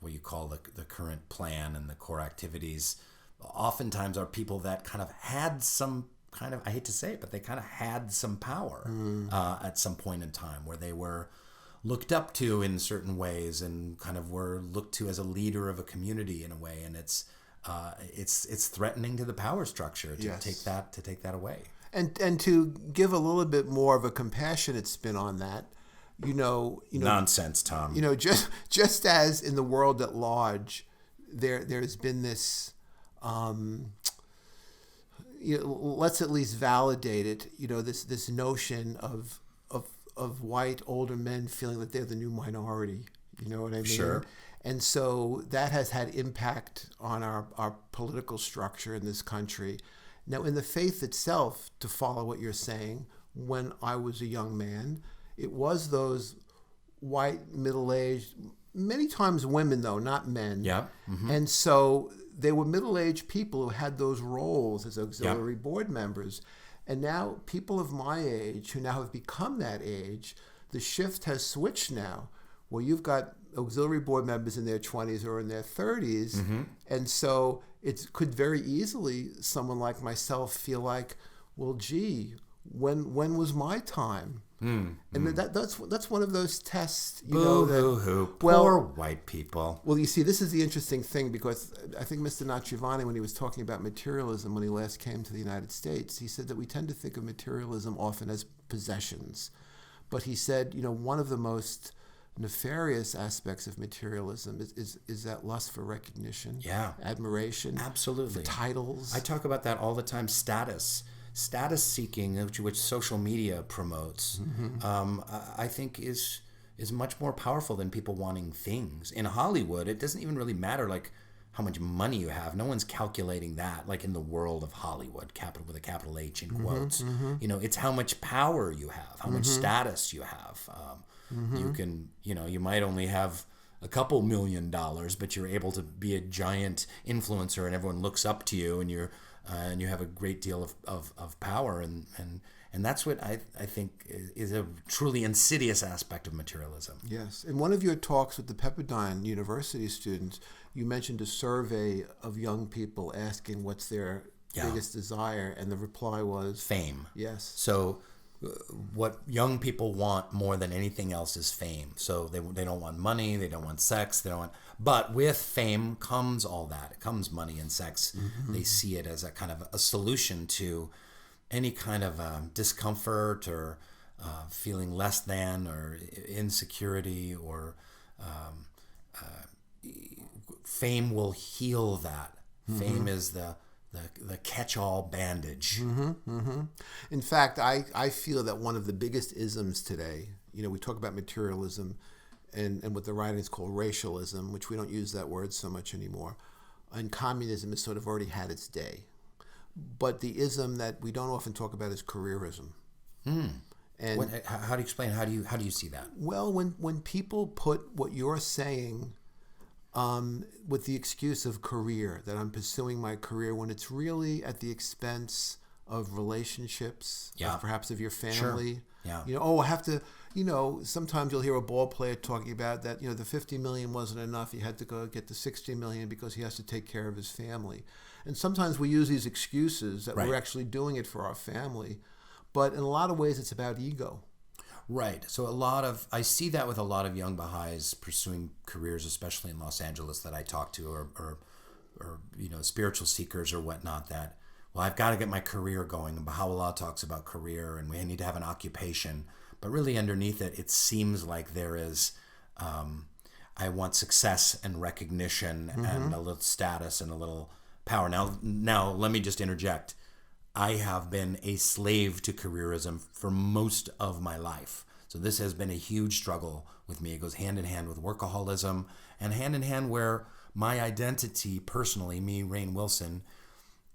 what you call the current plan and the core activities, oftentimes are people that kind of had some kind of, I hate to say it, but they kind of had some power at some point in time, where they were looked up to in certain ways and kind of were looked to as a leader of a community in a way. And it's threatening to the power structure to take that away. And to give a little bit more of a compassionate spin on that, nonsense, Tom. Just as in the world at large, there's been this. Let's at least validate it. This notion of white older men feeling that they're the new minority. You know what I mean? Sure. And so that has had impact on our political structure in this country. Now, in the faith itself, to follow what you're saying, when I was a young man, it was those white, middle-aged, many times women, though, not men. Yeah. Mm-hmm. And so they were middle-aged people who had those roles as auxiliary board members. And now people of my age, who now have become that age, the shift has switched now, where you've got auxiliary board members in their 20s or in their 30s. Mm-hmm. And so it could very easily, someone like myself, feel like, well, gee, when was my time? And that's one of those tests, Poor white people. Well, you see, this is the interesting thing, because I think Mr. Nachiavani, when he was talking about materialism when he last came to the United States, he said that we tend to think of materialism often as possessions. But he said, one of the most nefarious aspects of materialism is that lust for recognition, admiration, absolutely, for titles. I talk about that all the time. Status seeking, which social media promotes, I think is much more powerful than people wanting things. In Hollywood, it doesn't even really matter like how much money you have. No one's calculating that, like in the world of Hollywood, with a capital H in quotes. It's how much power you have, how much status you have. You can, you might only have a couple $1 million, but you're able to be a giant influencer, and everyone looks up to you, and you have a great deal of power, and that's what I think is a truly insidious aspect of materialism. Yes. In one of your talks with the Pepperdine University students, you mentioned a survey of young people asking what's their biggest desire, and the reply was fame. Yes. So what young people want more than anything else is fame. So they don't want money, they don't want sex, but with fame comes all that. It comes money and sex. Mm-hmm. They see it as a kind of a solution to any kind of discomfort or feeling less than or insecurity, or fame will heal that. Mm-hmm. Fame is the catch-all bandage. Mm-hmm, mm-hmm. In fact, I feel that one of the biggest isms today, we talk about materialism and what the writings call racialism, which we don't use that word so much anymore, and communism has sort of already had its day. But the ism that we don't often talk about is career-ism. And how do you explain? How do you see that? Well, when people put what you're saying with the excuse of career, that I'm pursuing my career, when it's really at the expense of relationships, perhaps of your family. Sure. Yeah. I have to, sometimes you'll hear a ball player talking about that, the $50 million wasn't enough. He had to go get the $60 million because he has to take care of his family. And sometimes we use these excuses that we're actually doing it for our family. But in a lot of ways, it's about ego. Right. So I see that with a lot of young Baha'is pursuing careers, especially in Los Angeles, that I talk to, or spiritual seekers or whatnot, that, well, I've got to get my career going. And Baha'u'llah talks about career, and we need to have an occupation. But really underneath it, it seems like there is, I want success and recognition and a little status and a little power. Now let me just interject. I have been a slave to careerism for most of my life. So this has been a huge struggle with me. It goes hand in hand with workaholism, and hand in hand where my identity personally, me, Rainn Wilson,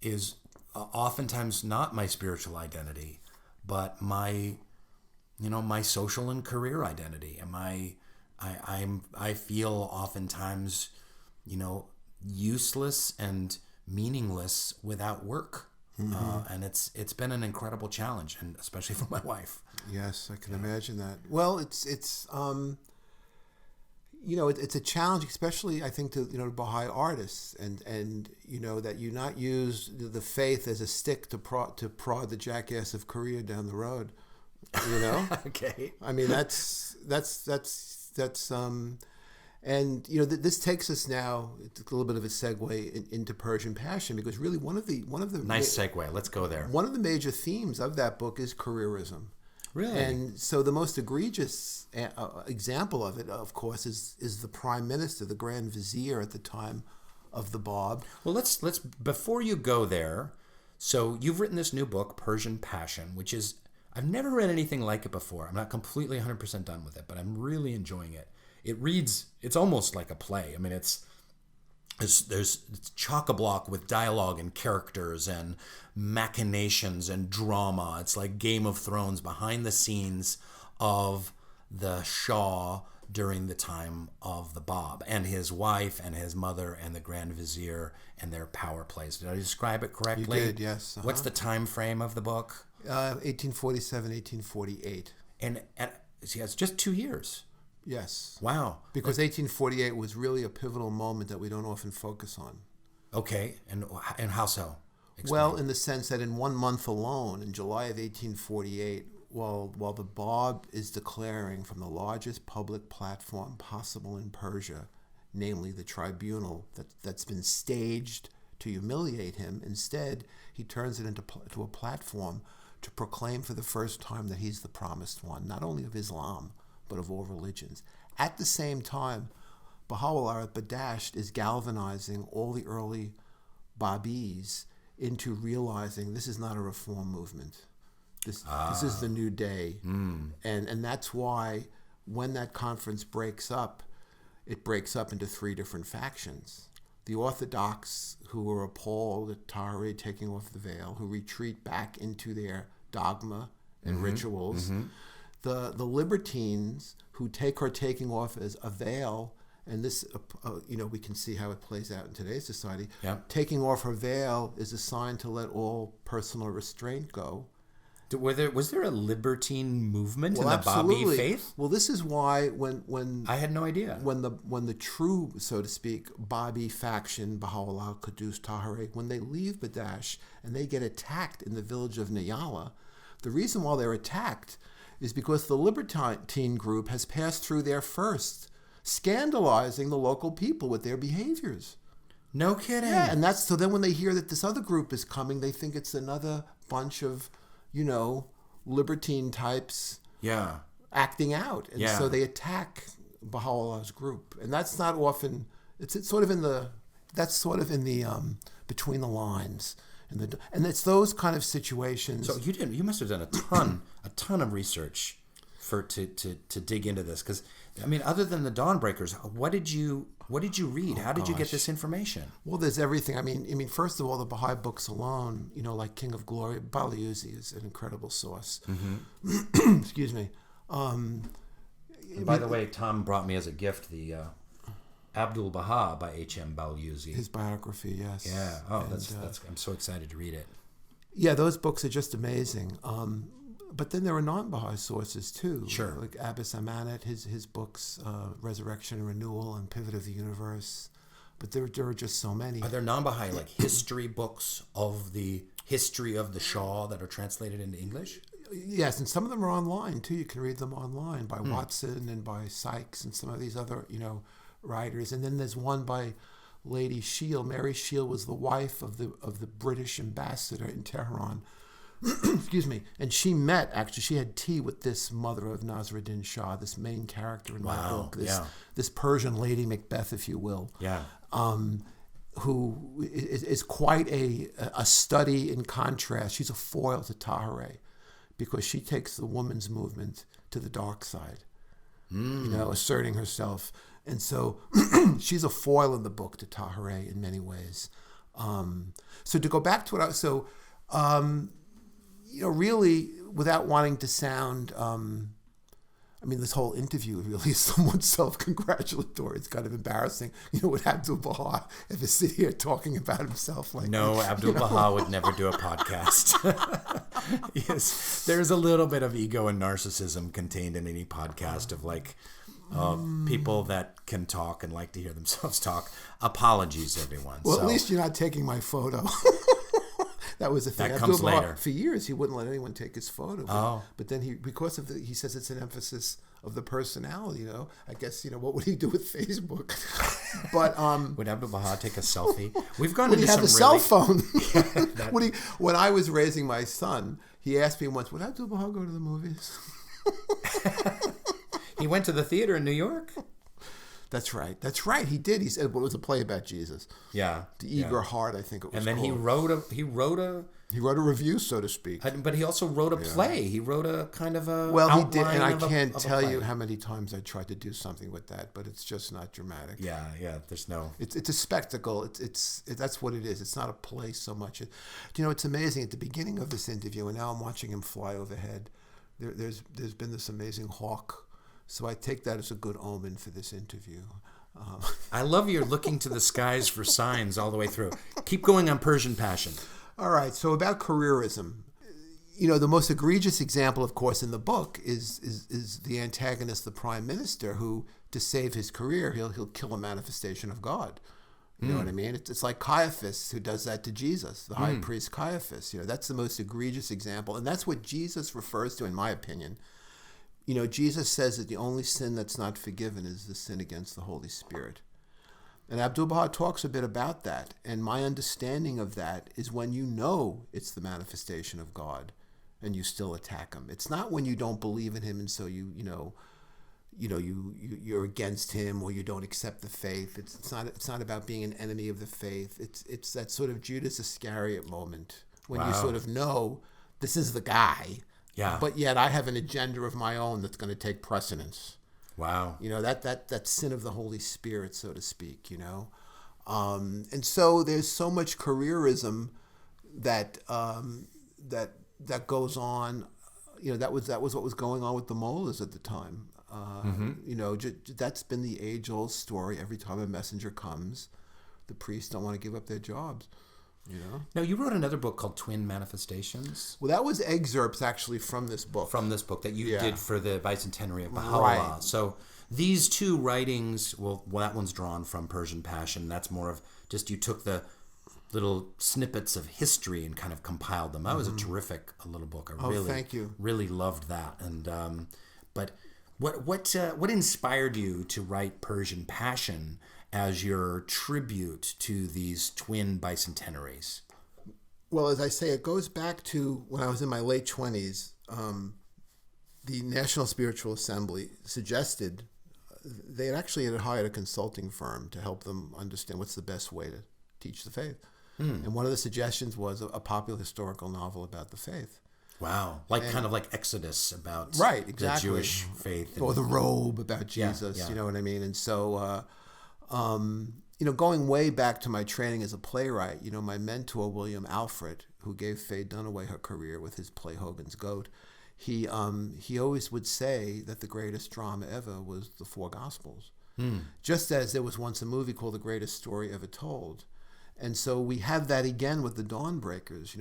is oftentimes not my spiritual identity, but my social and career identity. And I feel oftentimes, useless and meaningless without work. And it's been an incredible challenge, and especially for my wife. Yes, I can imagine that. Well, it's it's a challenge, especially I think to Baha'i artists, and that you not use the faith as a stick to prod the jackass of Korea down the road. Okay. I mean that's and this takes us now, it's a little bit of a segue into Persian Passion, because really one of the nice segue. Let's go there. One of the major themes of that book is career-ism. Really? And so the most egregious example of it, of course, is the prime minister, the grand vizier at the time of the Bab. Well, let's before you go there. So you've written this new book, Persian Passion, which is, I've never read anything like it before. I'm not completely 100% done with it, but I'm really enjoying it. It's almost like a play. I mean, it's chock-a-block with dialogue and characters and machinations and drama. It's like Game of Thrones, behind the scenes of the Shah during the time of the Bab, and his wife and his mother and the Grand Vizier and their power plays. Did I describe it correctly? You did, yes. Uh-huh. What's the time frame of the book? 1847, 1848. And it's just 2 years. Yes. Wow. Because 1848 was really a pivotal moment that we don't often focus on. Okay. And how so? Explain. Well, in the sense that in 1 month alone, in July of 1848, while the Bab is declaring from the largest public platform possible in Persia, namely the tribunal that's been staged to humiliate him, instead he turns it into a platform to proclaim for the first time that he's the promised one, not only of Islam, but of all religions. At the same time, Baha'u'llah at Badasht is galvanizing all the early Babis into realizing this is not a reform movement. This is the new day. And that's why when that conference breaks up, it breaks up into 3 different factions. The Orthodox, who are appalled at Tahrir taking off the veil, who retreat back into their dogma and rituals. The libertines, who take her taking off as a veil, and this, we can see how it plays out in today's society. Yep. Taking off her veil is a sign to let all personal restraint go. Was there a libertine movement in the absolutely. Baha'i Faith? Well, this is why when I had no idea. When the true, so to speak, Baha'i faction, Baha'u'llah, Qudus, Tahrir, when they leave Badasht and they get attacked in the village of Niyala, the reason why they're attacked is because the libertine group has passed through there first, scandalizing the local people with their behaviors. No kidding. Yeah, and so then when they hear that this other group is coming, they think it's another bunch of, libertine types acting out. And so they attack Baha'u'llah's group. And that's not often, it's sort of in the between the lines. And it's those kind of situations. So you must have done a ton of research to dig into this, because I mean, other than the Dawnbreakers, what did you read? How did you get this information? Well, there's everything. I mean, first of all, the Baha'i books alone, like King of Glory, Baliuzi is an incredible source. Excuse me. And by the way, Tom brought me as a gift the Abdul Baha by H.M. Baliuzi. His biography, yes. Yeah. Oh, that's I'm so excited to read it. Yeah, those books are just amazing. But then there are non-Baha'i sources too. Sure. Like Abbas Amanat, his books, Resurrection and Renewal and Pivot of the Universe. But there are just so many. Are there non-Baha'i, like history books of the history of the Shah that are translated into English? Yes, and some of them are online too. You can read them online by Watson and by Sykes and some of these other, writers. And then there's one by Lady Shield. Mary Shield was the wife of the British ambassador in Tehran. Excuse me. And she had tea with this mother of Nasruddin Shah, this main character in my book, this Persian Lady Macbeth, if you will. Yeah. Who is quite a study in contrast. She's a foil to Tahrir because she takes the woman's movement to the dark side, asserting herself. And so she's a foil in the book to Tahrir in many ways. So to go back to really, without wanting to sound, this whole interview really is somewhat self-congratulatory. It's kind of embarrassing. Would Abdul Baha ever sit here talking about himself like No, Abdul Baha would never do a podcast. Yes, there's a little bit of ego and narcissism contained in any podcast of People that can talk and like to hear themselves talk. Apologies, everyone. Well, at least you're not taking my photo. That was the thing. That comes later. For years, he wouldn't let anyone take his photo. Oh. But then he says it's an emphasis of the personality, I guess, what would he do with Facebook? But would Abdu'l-Baha take a selfie? We've gone would into he have some a cell really... phone? When I was raising my son, he asked me once, would Abdu'l-Baha go to the movies? He went to the theater in New York? That's right. He did. He said it was a play about Jesus. Yeah. The Eager Heart, I think it was. And then called. he wrote a review, so to speak. But he also wrote a play. He wrote a kind of a he did, and I can't of tell you how many times I tried to do something with that, but it's just not dramatic. Yeah. There's no. It's a spectacle. It's that's what it is. It's not a play so much. It's amazing. At the beginning of this interview, and now I'm watching him fly overhead. There's been this amazing hawk. So I take that as a good omen for this interview. I love you're looking to the skies for signs all the way through. Keep going on Persian Passion. All right. So about careerism, the most egregious example, of course, in the book is the antagonist, the prime minister, who, to save his career, he'll kill a manifestation of God. You know what I mean? It's like Caiaphas, who does that to Jesus, the high priest Caiaphas. That's the most egregious example, and that's what Jesus refers to, in my opinion. Jesus says that the only sin that's not forgiven is the sin against the Holy Spirit. And Abdu'l-Baha talks a bit about that. And my understanding of that is when it's the manifestation of God and you still attack him. It's not when you don't believe in him and so you're against him or you don't accept the faith. It's not about being an enemy of the faith. It's that sort of Judas Iscariot moment when you sort of know this is the guy. Yeah. But yet I have an agenda of my own that's going to take precedence. Wow. That sin of the Holy Spirit, so to speak, And so there's so much careerism that goes on. That was what was going on with the mullahs at the time. That's been the age-old story. Every time a messenger comes, the priests don't want to give up their jobs. Now, you wrote another book called Twin Manifestations. Well, that was excerpts actually from this book. From this book that you did for the bicentenary of Baha'u'llah. Right. So these two writings, well, that one's drawn from Persian Passion. That's more of just you took the little snippets of history and kind of compiled them. That was a terrific little book. I thank you. Really loved that. And but what inspired you to write Persian Passion as your tribute to these twin bicentenaries? Well, as I say, it goes back to when I was in my late 20s. The National Spiritual Assembly suggested they had hired a consulting firm to help them understand what's the best way to teach the faith. And one of the suggestions was a popular historical novel about the faith. Wow. Kind of like Exodus about exactly. the Jewish faith. Or the robe about Jesus, you know what I mean? And so... going way back to my training as a playwright, my mentor, William Alfred, who gave Faye Dunaway her career with his play Hogan's Goat, he always would say that the greatest drama ever was the Four Gospels. Just as there was once a movie called The Greatest Story Ever Told. And so we have that again with the Dawnbreakers,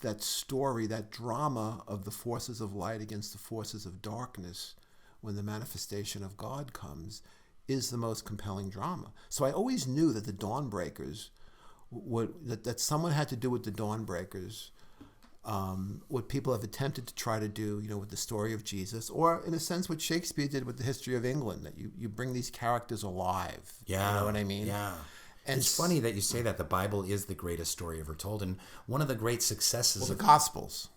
that story, that drama of the forces of light against the forces of darkness when the manifestation of God comes is the most compelling drama. So I always knew that the Dawnbreakers, that someone had to do with the Dawnbreakers, what people have attempted to try to do, with the story of Jesus, or in a sense what Shakespeare did with the history of England, that you bring these characters alive. Yeah. You know what I mean? Yeah. And it's funny that you say that. The Bible is the greatest story ever told. And one of the great successes of the Gospels.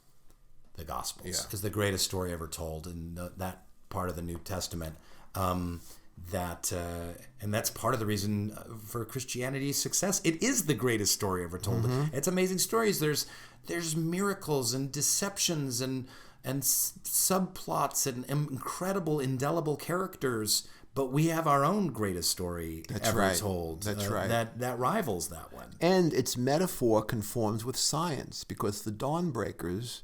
The Gospels is the greatest story ever told in that part of the New Testament. And that's part of the reason for Christianity's success. It is the greatest story ever told. It's amazing stories. There's miracles and deceptions and subplots and incredible, indelible characters. But we have our own greatest story ever told. That's right. That rivals that one. And its metaphor conforms with science, because the Dawnbreakers,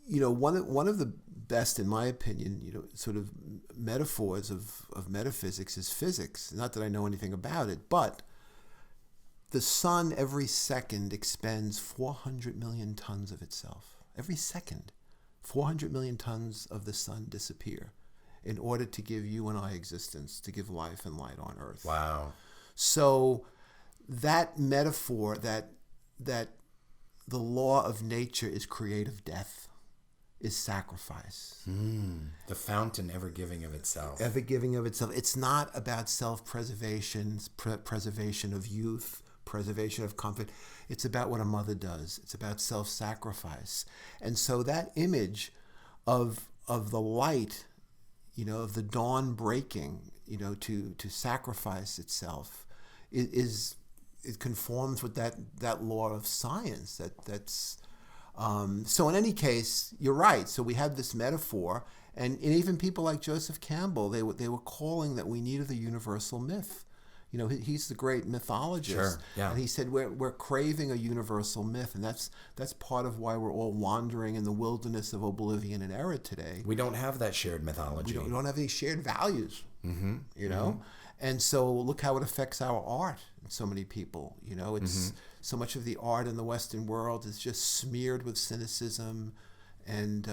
one of the best, in my opinion, sort of metaphors of metaphysics is physics. Not that I know anything about it, but the sun every second expends 400 million tons of itself. Every second, 400 million tons of the sun disappear. in order to give you and I existence, to give life and light on earth. Wow. So that metaphor, that the law of nature is creative death, is sacrifice. The fountain ever giving of itself. Ever giving of itself. It's not about self-preservation, preservation of youth, preservation of comfort. It's about what a mother does. It's about self-sacrifice. And so that image of the light, of the dawn breaking, to sacrifice itself, it conforms with that law of science. That's so in any case, you're right. So we have this metaphor, and even people like Joseph Campbell, they were calling that we needed the universal myth. He's the great mythologist, sure, yeah. And he said we're craving a universal myth, and that's part of why we're all wandering in the wilderness of oblivion and error today. We don't have that shared mythology. We don't have any shared values, And so look how it affects our art in so many people. It's so much of the art in the Western world is just smeared with cynicism and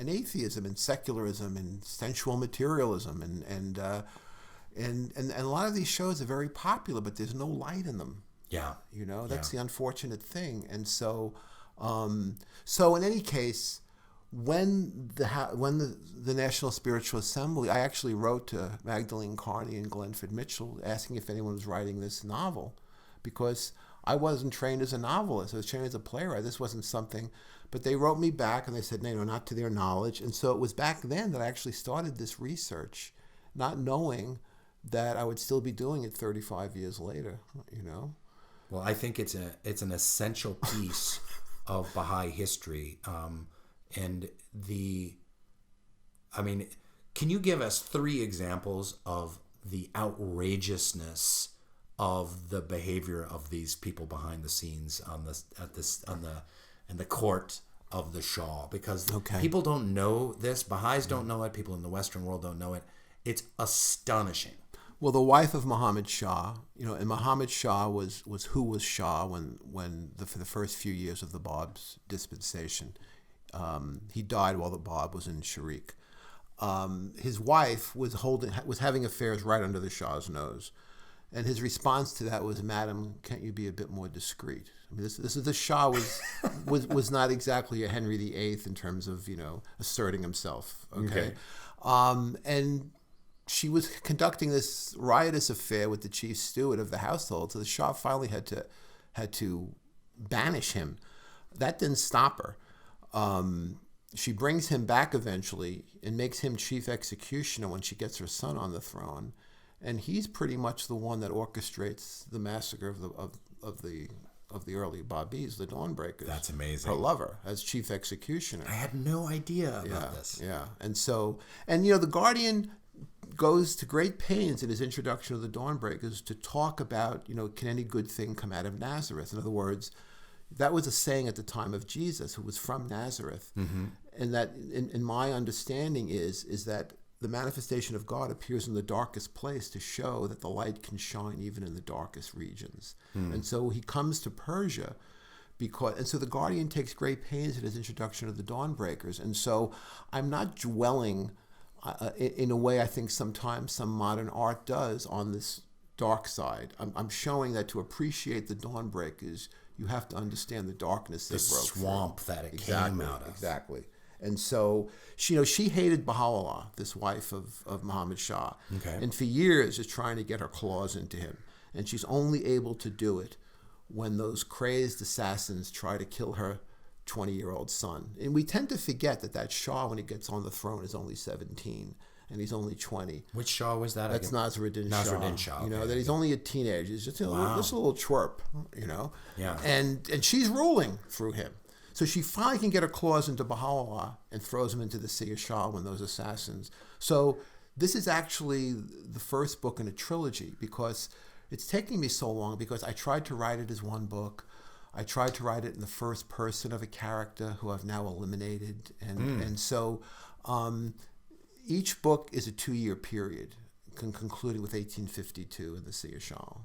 atheism and secularism and sensual materialism and a lot of these shows are very popular, but there's no light in them. Yeah. That's the unfortunate thing. And so in any case, when the National Spiritual Assembly, I actually wrote to Magdalene Carney and Glenford Mitchell asking if anyone was writing this novel, because I wasn't trained as a novelist. I was trained as a playwright. This wasn't something, but they wrote me back and they said, no, not to their knowledge. And so it was back then that I actually started this research, not knowing that I would still be doing it 35 years later, Well, I think it's an essential piece of Baha'i history. Can you give us 3 examples of the outrageousness of the behavior of these people behind the scenes in the court of the Shah? Because people don't know this. Baha'is don't know it. People in the Western world don't know it. It's astonishing. Well, the wife of Muhammad Shah, and Muhammad Shah was who was Shah for the first few years of the Bab's dispensation. He died while the Bab was in Sharik. His wife was having affairs right under the Shah's nose, and his response to that was, "Madam, can't you be a bit more discreet?" I mean, this is the Shah was not exactly a Henry VIII in terms of asserting himself. Okay. And she was conducting this riotous affair with the chief steward of the household, so the Shah finally had to banish him. That didn't stop her. She brings him back eventually and makes him chief executioner when she gets her son on the throne, and he's pretty much the one that orchestrates the massacre of the early Babis, the Dawnbreakers. That's amazing. Her lover as chief executioner. I had no idea about this. Yeah, and the Guardian goes to great pains in his introduction of the Dawnbreakers to talk about, can any good thing come out of Nazareth? In other words, that was a saying at the time of Jesus, who was from Nazareth. Mm-hmm. And that, in my understanding, is that the manifestation of God appears in the darkest place to show that the light can shine even in the darkest regions. Mm. And so he comes to Persia so the Guardian takes great pains in his introduction of the Dawnbreakers. And so I'm not dwelling in a way I think sometimes some modern art does on this dark side. I'm showing that to appreciate the Dawnbreakers, you have to understand the darkness that broke through. The swamp that it came out of. Exactly. And so, she hated Baha'u'llah, this wife of Muhammad Shah. Okay. And for years is trying to get her claws into him. And she's only able to do it when those crazed assassins try to kill her 20-year-old son. And we tend to forget that Shah, when he gets on the throne, is only 17. And he's only 20. Which Shah was that? That's Nasruddin Shah. Nasruddin Shah. Okay. That he's only a teenager. He's just a little twerp, Yeah. And she's ruling through him. So she finally can get her claws into Baha'u'llah and throws him into the Sea of Shah when those assassins. So this is actually the first book in a trilogy, because it's taking me so long, because I tried to write it as one book. I tried to write it in the first person of a character who I've now eliminated. And so each book is a 2-year period, concluding with 1852 in the Sea of Shah.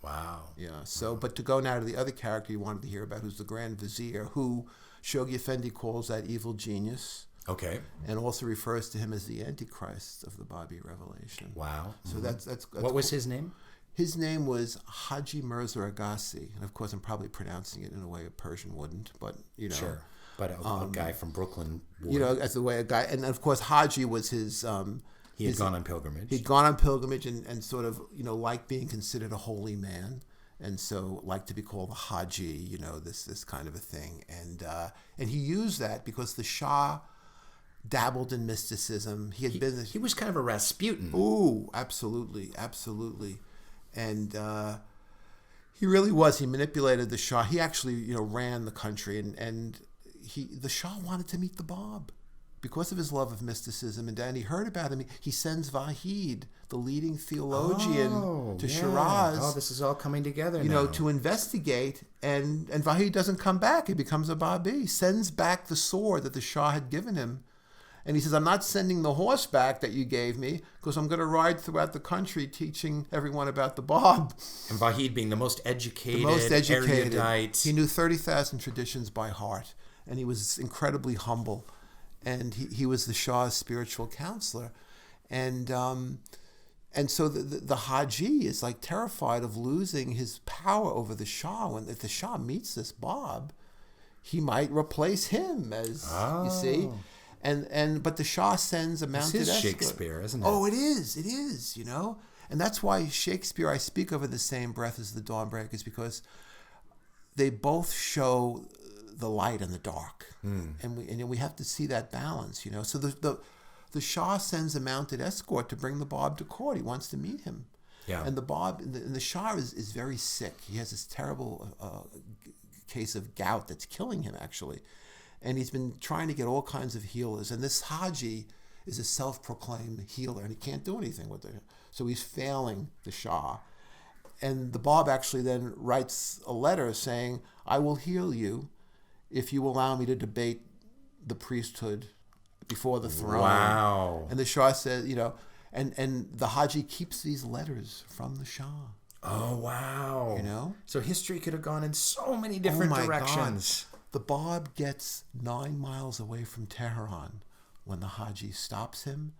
Wow. Yeah. So, but to go now to the other character you wanted to hear about, who's the Grand Vizier, who Shoghi Effendi calls that evil genius. Okay. and also refers to him as the Antichrist of the Baha'i revelation. Wow. So that's What was his name? His name was Haji Mirza Agassi, and of course I'm probably pronouncing it in a way a Persian wouldn't, but Sure. But a guy from Brooklyn would. as the way a guy, and of course Haji was his. He had gone on pilgrimage. He'd gone on pilgrimage and sort of liked being considered a holy man, and so liked to be called a Haji, this kind of a thing, and he used that because the Shah dabbled in mysticism. He was kind of a Rasputin. Ooh, absolutely. And he really was. He manipulated the Shah. He actually, ran the country, and the Shah wanted to meet the Bab because of his love of mysticism. And he heard about him. He sends Vahid, the leading theologian, to Shiraz. Oh, this is all coming together now. To investigate. And Vahid doesn't come back. He becomes a Babi. Sends back the sword that the Shah had given him. And he says, I'm not sending the horse back that you gave me because I'm going to ride throughout the country teaching everyone about the Bab. And Vahid being the most educated, erudite. He knew 30,000 traditions by heart. And he was incredibly humble. And he was the Shah's spiritual counselor. And so the Haji is like terrified of losing his power over the Shah. If the Shah meets this Bab, he might replace him you see. But the Shah sends a mounted escort. This is Shakespeare, isn't it? Oh, it is, And that's why Shakespeare, I speak of in the same breath as the Dawnbreakers, because they both show the light and the dark. And we have to see that balance, So the Shah sends a mounted escort to bring the Bab to court. He wants to meet him. Yeah. And the Shah is very sick. He has this terrible case of gout that's killing him, actually. And he's been trying to get all kinds of healers. And this Haji is a self-proclaimed healer, and he can't do anything with it. So he's failing the Shah. And the Bab actually then writes a letter saying, I will heal you if you allow me to debate the priesthood before the throne. Wow. And the Shah says, and the Haji keeps these letters from the Shah. Oh, wow. So history could have gone in so many different directions. God. The Bab gets 9 miles away from Tehran when the Haji stops him,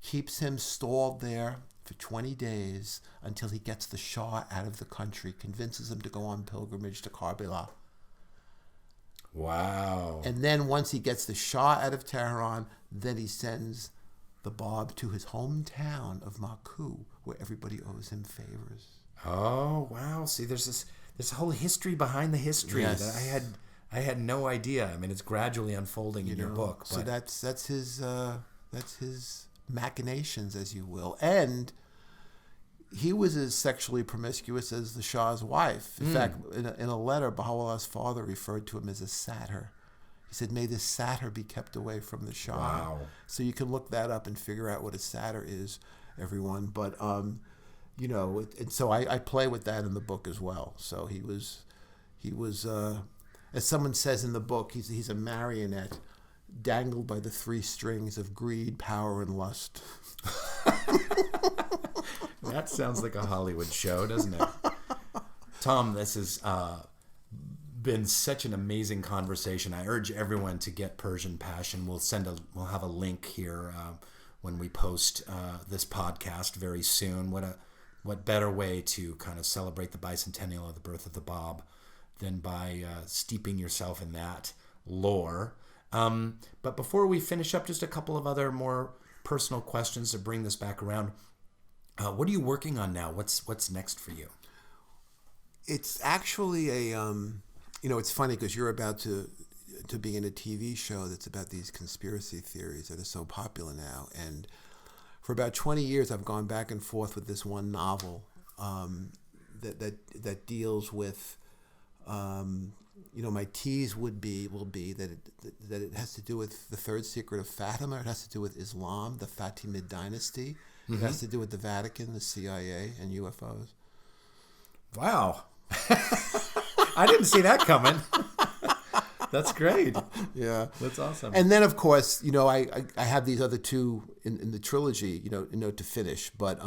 keeps him stalled there for 20 days until he gets the Shah out of the country, convinces him to go on pilgrimage to Karbala. Wow. And then once he gets the Shah out of Tehran, then he sends the Bab to his hometown of Maku, where everybody owes him favors. Oh, wow. See, there's this whole history behind the history that I had no idea. I mean, it's gradually unfolding in your book. But. So that's his machinations, as you will. And he was as sexually promiscuous as the Shah's wife. In fact, in a letter, Baha'u'llah's father referred to him as a satyr. He said, may this satyr be kept away from the Shah. Wow. So you can look that up and figure out what a satyr is, everyone. But, and so I play with that in the book as well. So he was as someone says in the book, he's a marionette dangled by the 3 strings of greed, power, and lust. That sounds like a Hollywood show, doesn't it? Tom, this has been such an amazing conversation. I urge everyone to get Persian Passion. We'll have a link here when we post this podcast very soon. What better way to kind of celebrate the bicentennial of the birth of the Bab than by steeping yourself in that lore. But before we finish up, just a couple of other more personal questions to bring this back around. What are you working on now? What's next for you? It's actually it's funny because you're about to be in a TV show that's about these conspiracy theories that are so popular now. And for about 20 years, I've gone back and forth with this one novel that deals with my tease will be that it has to do with the third secret of Fatima. It has to do with Islam, the Fatimid dynasty. It has to do with the Vatican, the CIA, and UFOs. Wow. I didn't see that coming. That's great. Yeah. That's awesome. And then, of course, I have these other 2 in the trilogy, to finish. But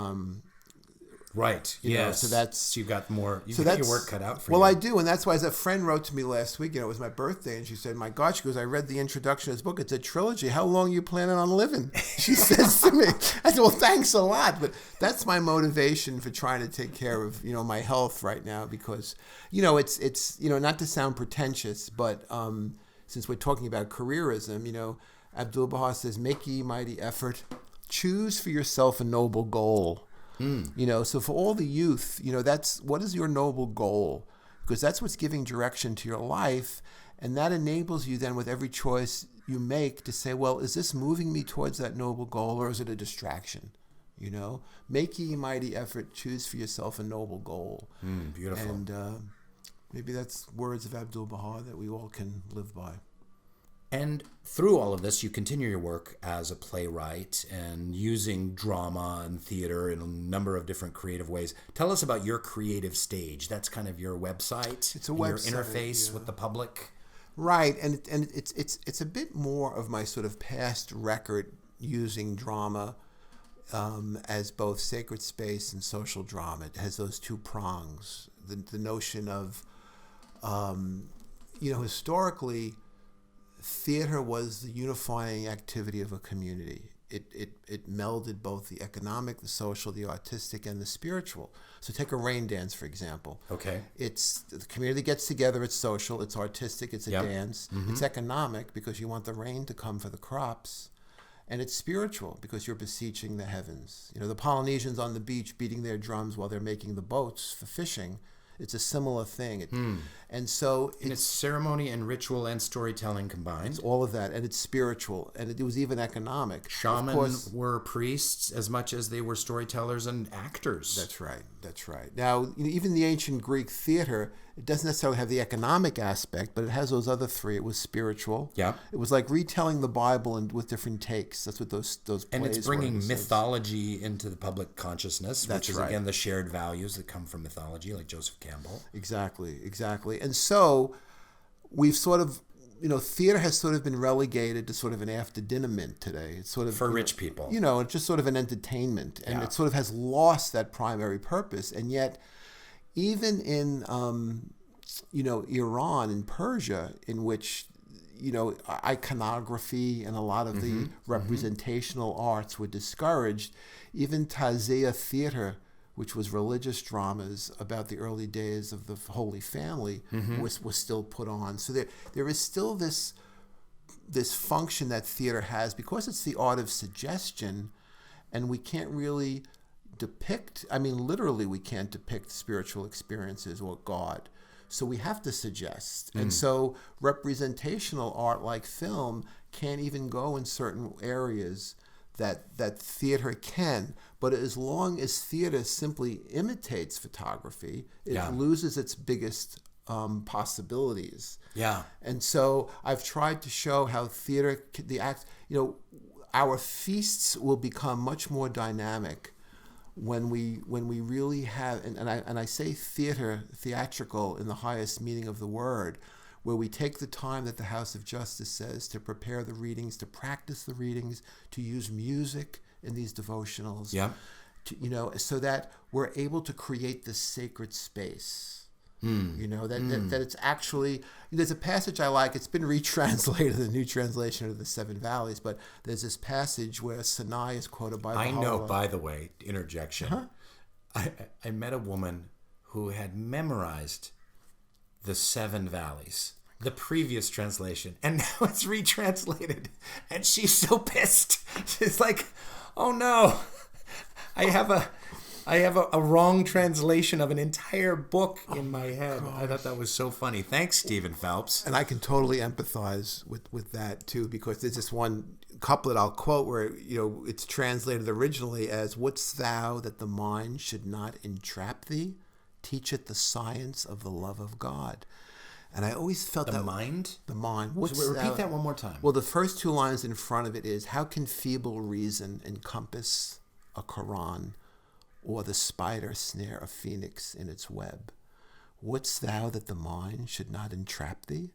Right. You know, Yes. so that's so you got more. You so got that's your work cut out for well, you. I do, and that's why as a friend wrote to me last week. You know, it was my birthday, and she said, "My God," she goes, "I read the introduction to this book. It's a trilogy. How long are you planning on living?" She says to me. I said, "Well, thanks a lot, but that's my motivation for trying to take care of my health right now because it's not to sound pretentious, but since we're talking about career-ism, Abdul-Baha says, "Make ye mighty effort, choose for yourself a noble goal." So for all the youth, that's what is your noble goal? Because that's what's giving direction to your life. And that enables you then with every choice you make to say, well, is this moving me towards that noble goal or is it a distraction? Make ye mighty effort, choose for yourself a noble goal. Beautiful. And maybe that's words of Abdul-Baha that we all can live by. And through all of this, you continue your work as a playwright and using drama and theater in a number of different creative ways. Tell us about your creative stage. That's kind of your website. It's a your website, interface with the public. Right, and it's a bit more of my sort of past record using drama as both sacred space and social drama. It has those two prongs. The notion of, historically, theater was the unifying activity of a community. It melded both the economic, the social, the artistic, and the spiritual. So take a rain dance, for example. Okay. It's the community gets together, it's social, it's artistic, it's a dance. Mm-hmm. It's economic because you want the rain to come for the crops. And it's spiritual because you're beseeching the heavens. The Polynesians on the beach beating their drums while they're making the boats for fishing. It's a similar thing. And so it's ceremony and ritual and storytelling combined. It's all of that. And it's spiritual. And it was even economic. Shamans were priests as much as they were storytellers and actors. That's right. Now, even the ancient Greek theater, it doesn't necessarily have the economic aspect, but it has those other three. It was spiritual. Yeah. It was like retelling the Bible and with different takes. That's what those plays and it's were, bringing mythology into the public consciousness, which is, right. Again, the shared values that come from mythology, like Joseph Campbell. Exactly. And so we've sort of, theater has sort of been relegated to sort of an after dinner mint today. It's sort of for rich people. It's just sort of an entertainment, and it sort of has lost that primary purpose. And yet, even in Iran and Persia, in which iconography and a lot of the representational arts were discouraged, even Tazia theater, which was religious dramas about the early days of the Holy Family, was still put on. So there is still this function that theater has because it's the art of suggestion, and we can't really depict. I mean, literally, we can't depict spiritual experiences or God. So we have to suggest. And so representational art like film can't even go in certain areas that theater can. But as long as theater simply imitates photography, it loses its biggest possibilities. Yeah. And so I've tried to show how theater, our feasts will become much more dynamic when we really have, and I say theatrical in the highest meaning of the word, where we take the time that the House of Justice says to prepare the readings, to practice the readings, to use music in these devotionals, so that we're able to create this sacred space. That it's actually, there's a passage I like, it's been retranslated, the new translation of the Seven Valleys, but there's this passage where Sinai is quoted by I know, by the way, interjection. I met a woman who had memorized the Seven Valleys, the previous translation, and now it's retranslated, and she's so pissed. She's like, oh no, I have a wrong translation of an entire book in my head. I thought that was so funny. Thanks, Stephen Phelps. And I can totally empathize with that too, because there's this one couplet I'll quote where it's translated originally as, "Wouldst thou that the mind should not entrap thee? Teach it the science of the love of God." And I always felt the mind. Repeat that one more time. Well, the first two lines in front of it is, "How can feeble reason encompass a Quran, or the spider snare a phoenix in its web? Wouldst thou that the mind should not entrap thee?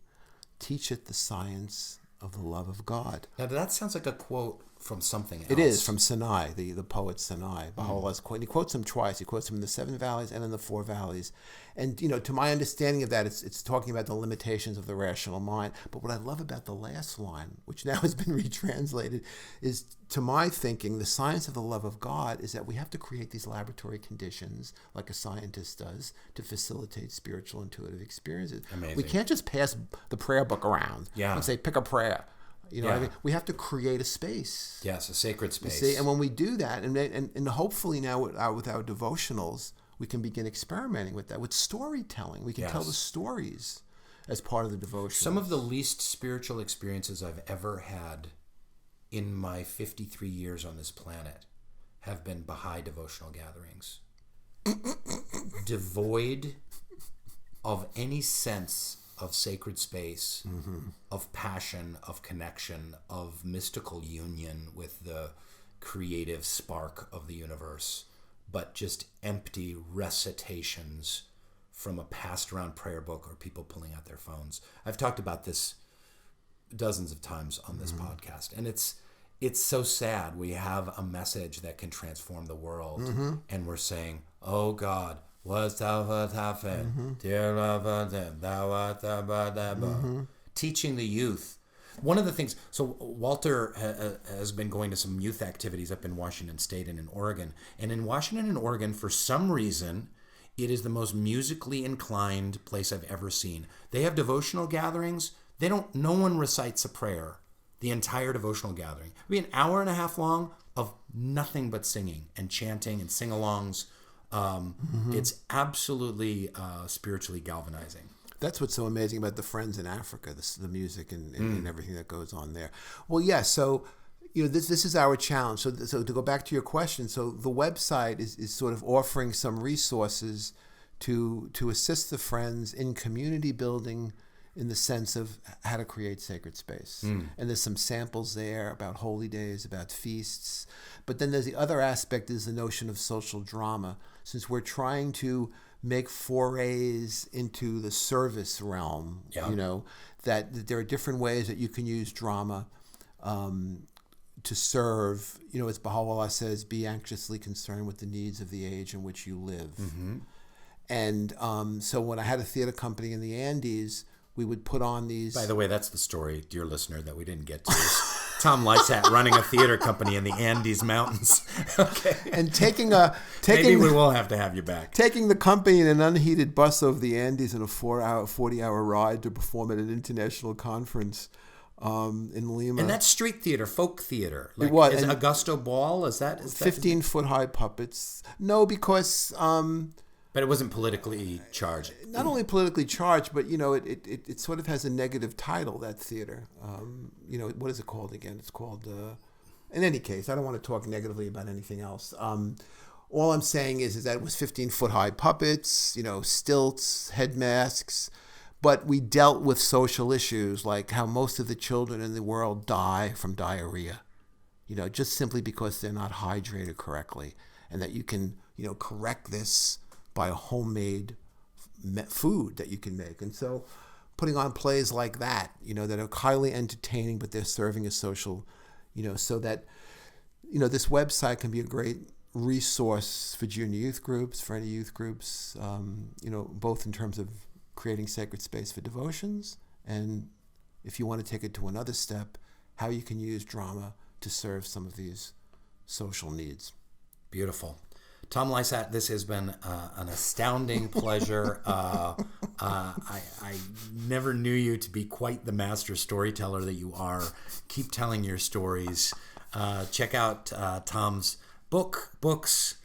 Teach it the science of the love of God." Now that sounds like a quote from something else. It is from Sinai, the poet Sinai. Baha'u'llah's quote. He quotes him twice. He quotes him in the 7 Valleys and in the 4 Valleys. And, to my understanding of that, it's talking about the limitations of the rational mind. But what I love about the last line, which now has been retranslated, is, to my thinking, the science of the love of God is that we have to create these laboratory conditions, like a scientist does, to facilitate spiritual intuitive experiences. Amazing. We can't just pass the prayer book around and say, pick a prayer. What I mean? We have to create a space. Yes, a sacred space. See? And when we do that, and hopefully now with our devotionals, we can begin experimenting with that. With storytelling, we can tell the stories as part of the devotion. Some of the least spiritual experiences I've ever had in my 53 years on this planet have been Baha'i devotional gatherings. Devoid of any sense of sacred space, of passion, of connection, of mystical union with the creative spark of the universe, but just empty recitations from a passed around prayer book or people pulling out their phones. I've talked about this dozens of times on this podcast, and it's so sad. We have a message that can transform the world, and we're saying, oh God, what's happened? Dear love, thou art the teaching the youth. One of the things, so Walter has been going to some youth activities up in Washington State and in Oregon. And in Washington and Oregon, for some reason, it is the most musically inclined place I've ever seen. They have devotional gatherings. No one recites a prayer the entire devotional gathering. It'll be an hour and a half long of nothing but singing and chanting and sing-alongs. It's absolutely spiritually galvanizing. That's what's so amazing about the Friends in Africa, the music and everything that goes on there. Well, yeah, so this is our challenge. So to go back to your question, so the website is sort of offering some resources to assist the Friends in community building in the sense of how to create sacred space. And there's some samples there about holy days, about feasts. But then there's the other aspect is the notion of social drama. Since we're trying to make forays into the service realm, that there are different ways that you can use drama to serve. As Baha'u'llah says, be anxiously concerned with the needs of the age in which you live. And so when I had a theater company in the Andes, we would put on these... By the way, that's the story, dear listener, that we didn't get to. Tom Lysaght running a theater company in the Andes Mountains. Okay. And maybe we will have to have you back. Taking the company in an unheated bus over the Andes in a 40-hour ride to perform at an international conference in Lima. And that's street theater, folk theater. It was. Is Augusto Ball? Is that 15-foot high puppets? No, because... but it wasn't politically charged. Not only politically charged, but it sort of has a negative title. That theater, what is it called again? It's called. In any case, I don't want to talk negatively about anything else. All I'm saying is that it was 15-foot high puppets, stilts, head masks, but we dealt with social issues like how most of the children in the world die from diarrhea, just simply because they're not hydrated correctly, and that you can, correct this by a homemade food that you can make. And so putting on plays like that, that are highly entertaining, but they're serving a social, so that, this website can be a great resource for junior youth groups, for any youth groups, both in terms of creating sacred space for devotions, and if you want to take it to another step, how you can use drama to serve some of these social needs. Beautiful. Tom Lysaght, this has been an astounding pleasure. I never knew you to be quite the master storyteller that you are. Keep telling your stories. Check out Tom's books,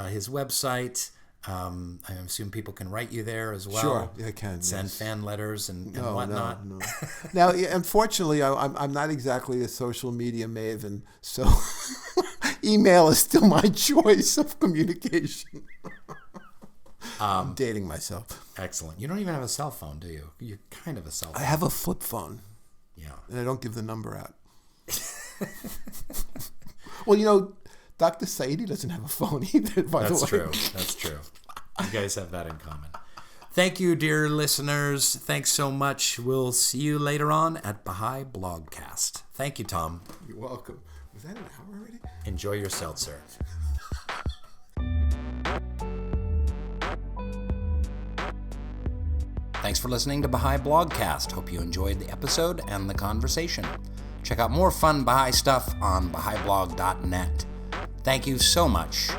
his website. I assume people can write you there as well. Sure, I can. Send fan letters and whatnot. No. Now, unfortunately, I'm not exactly a social media maven, so email is still my choice of communication. I'm dating myself. Excellent. You don't even have a cell phone, do you? You're kind of a cell phone. I have a flip phone. Yeah. And I don't give the number out. Well, Dr. Saidi doesn't have a phone either, by the way. That's true. You guys have that in common. Thank you, dear listeners. Thanks so much. We'll see you later on at Baha'i Blogcast. Thank you, Tom. You're welcome. that an hour already? Enjoy your seltzer. Thanks for listening to Baha'i Blogcast. Hope you enjoyed the episode and the conversation. Check out more fun Baha'i stuff on Baha'iBlog.net. Thank you so much,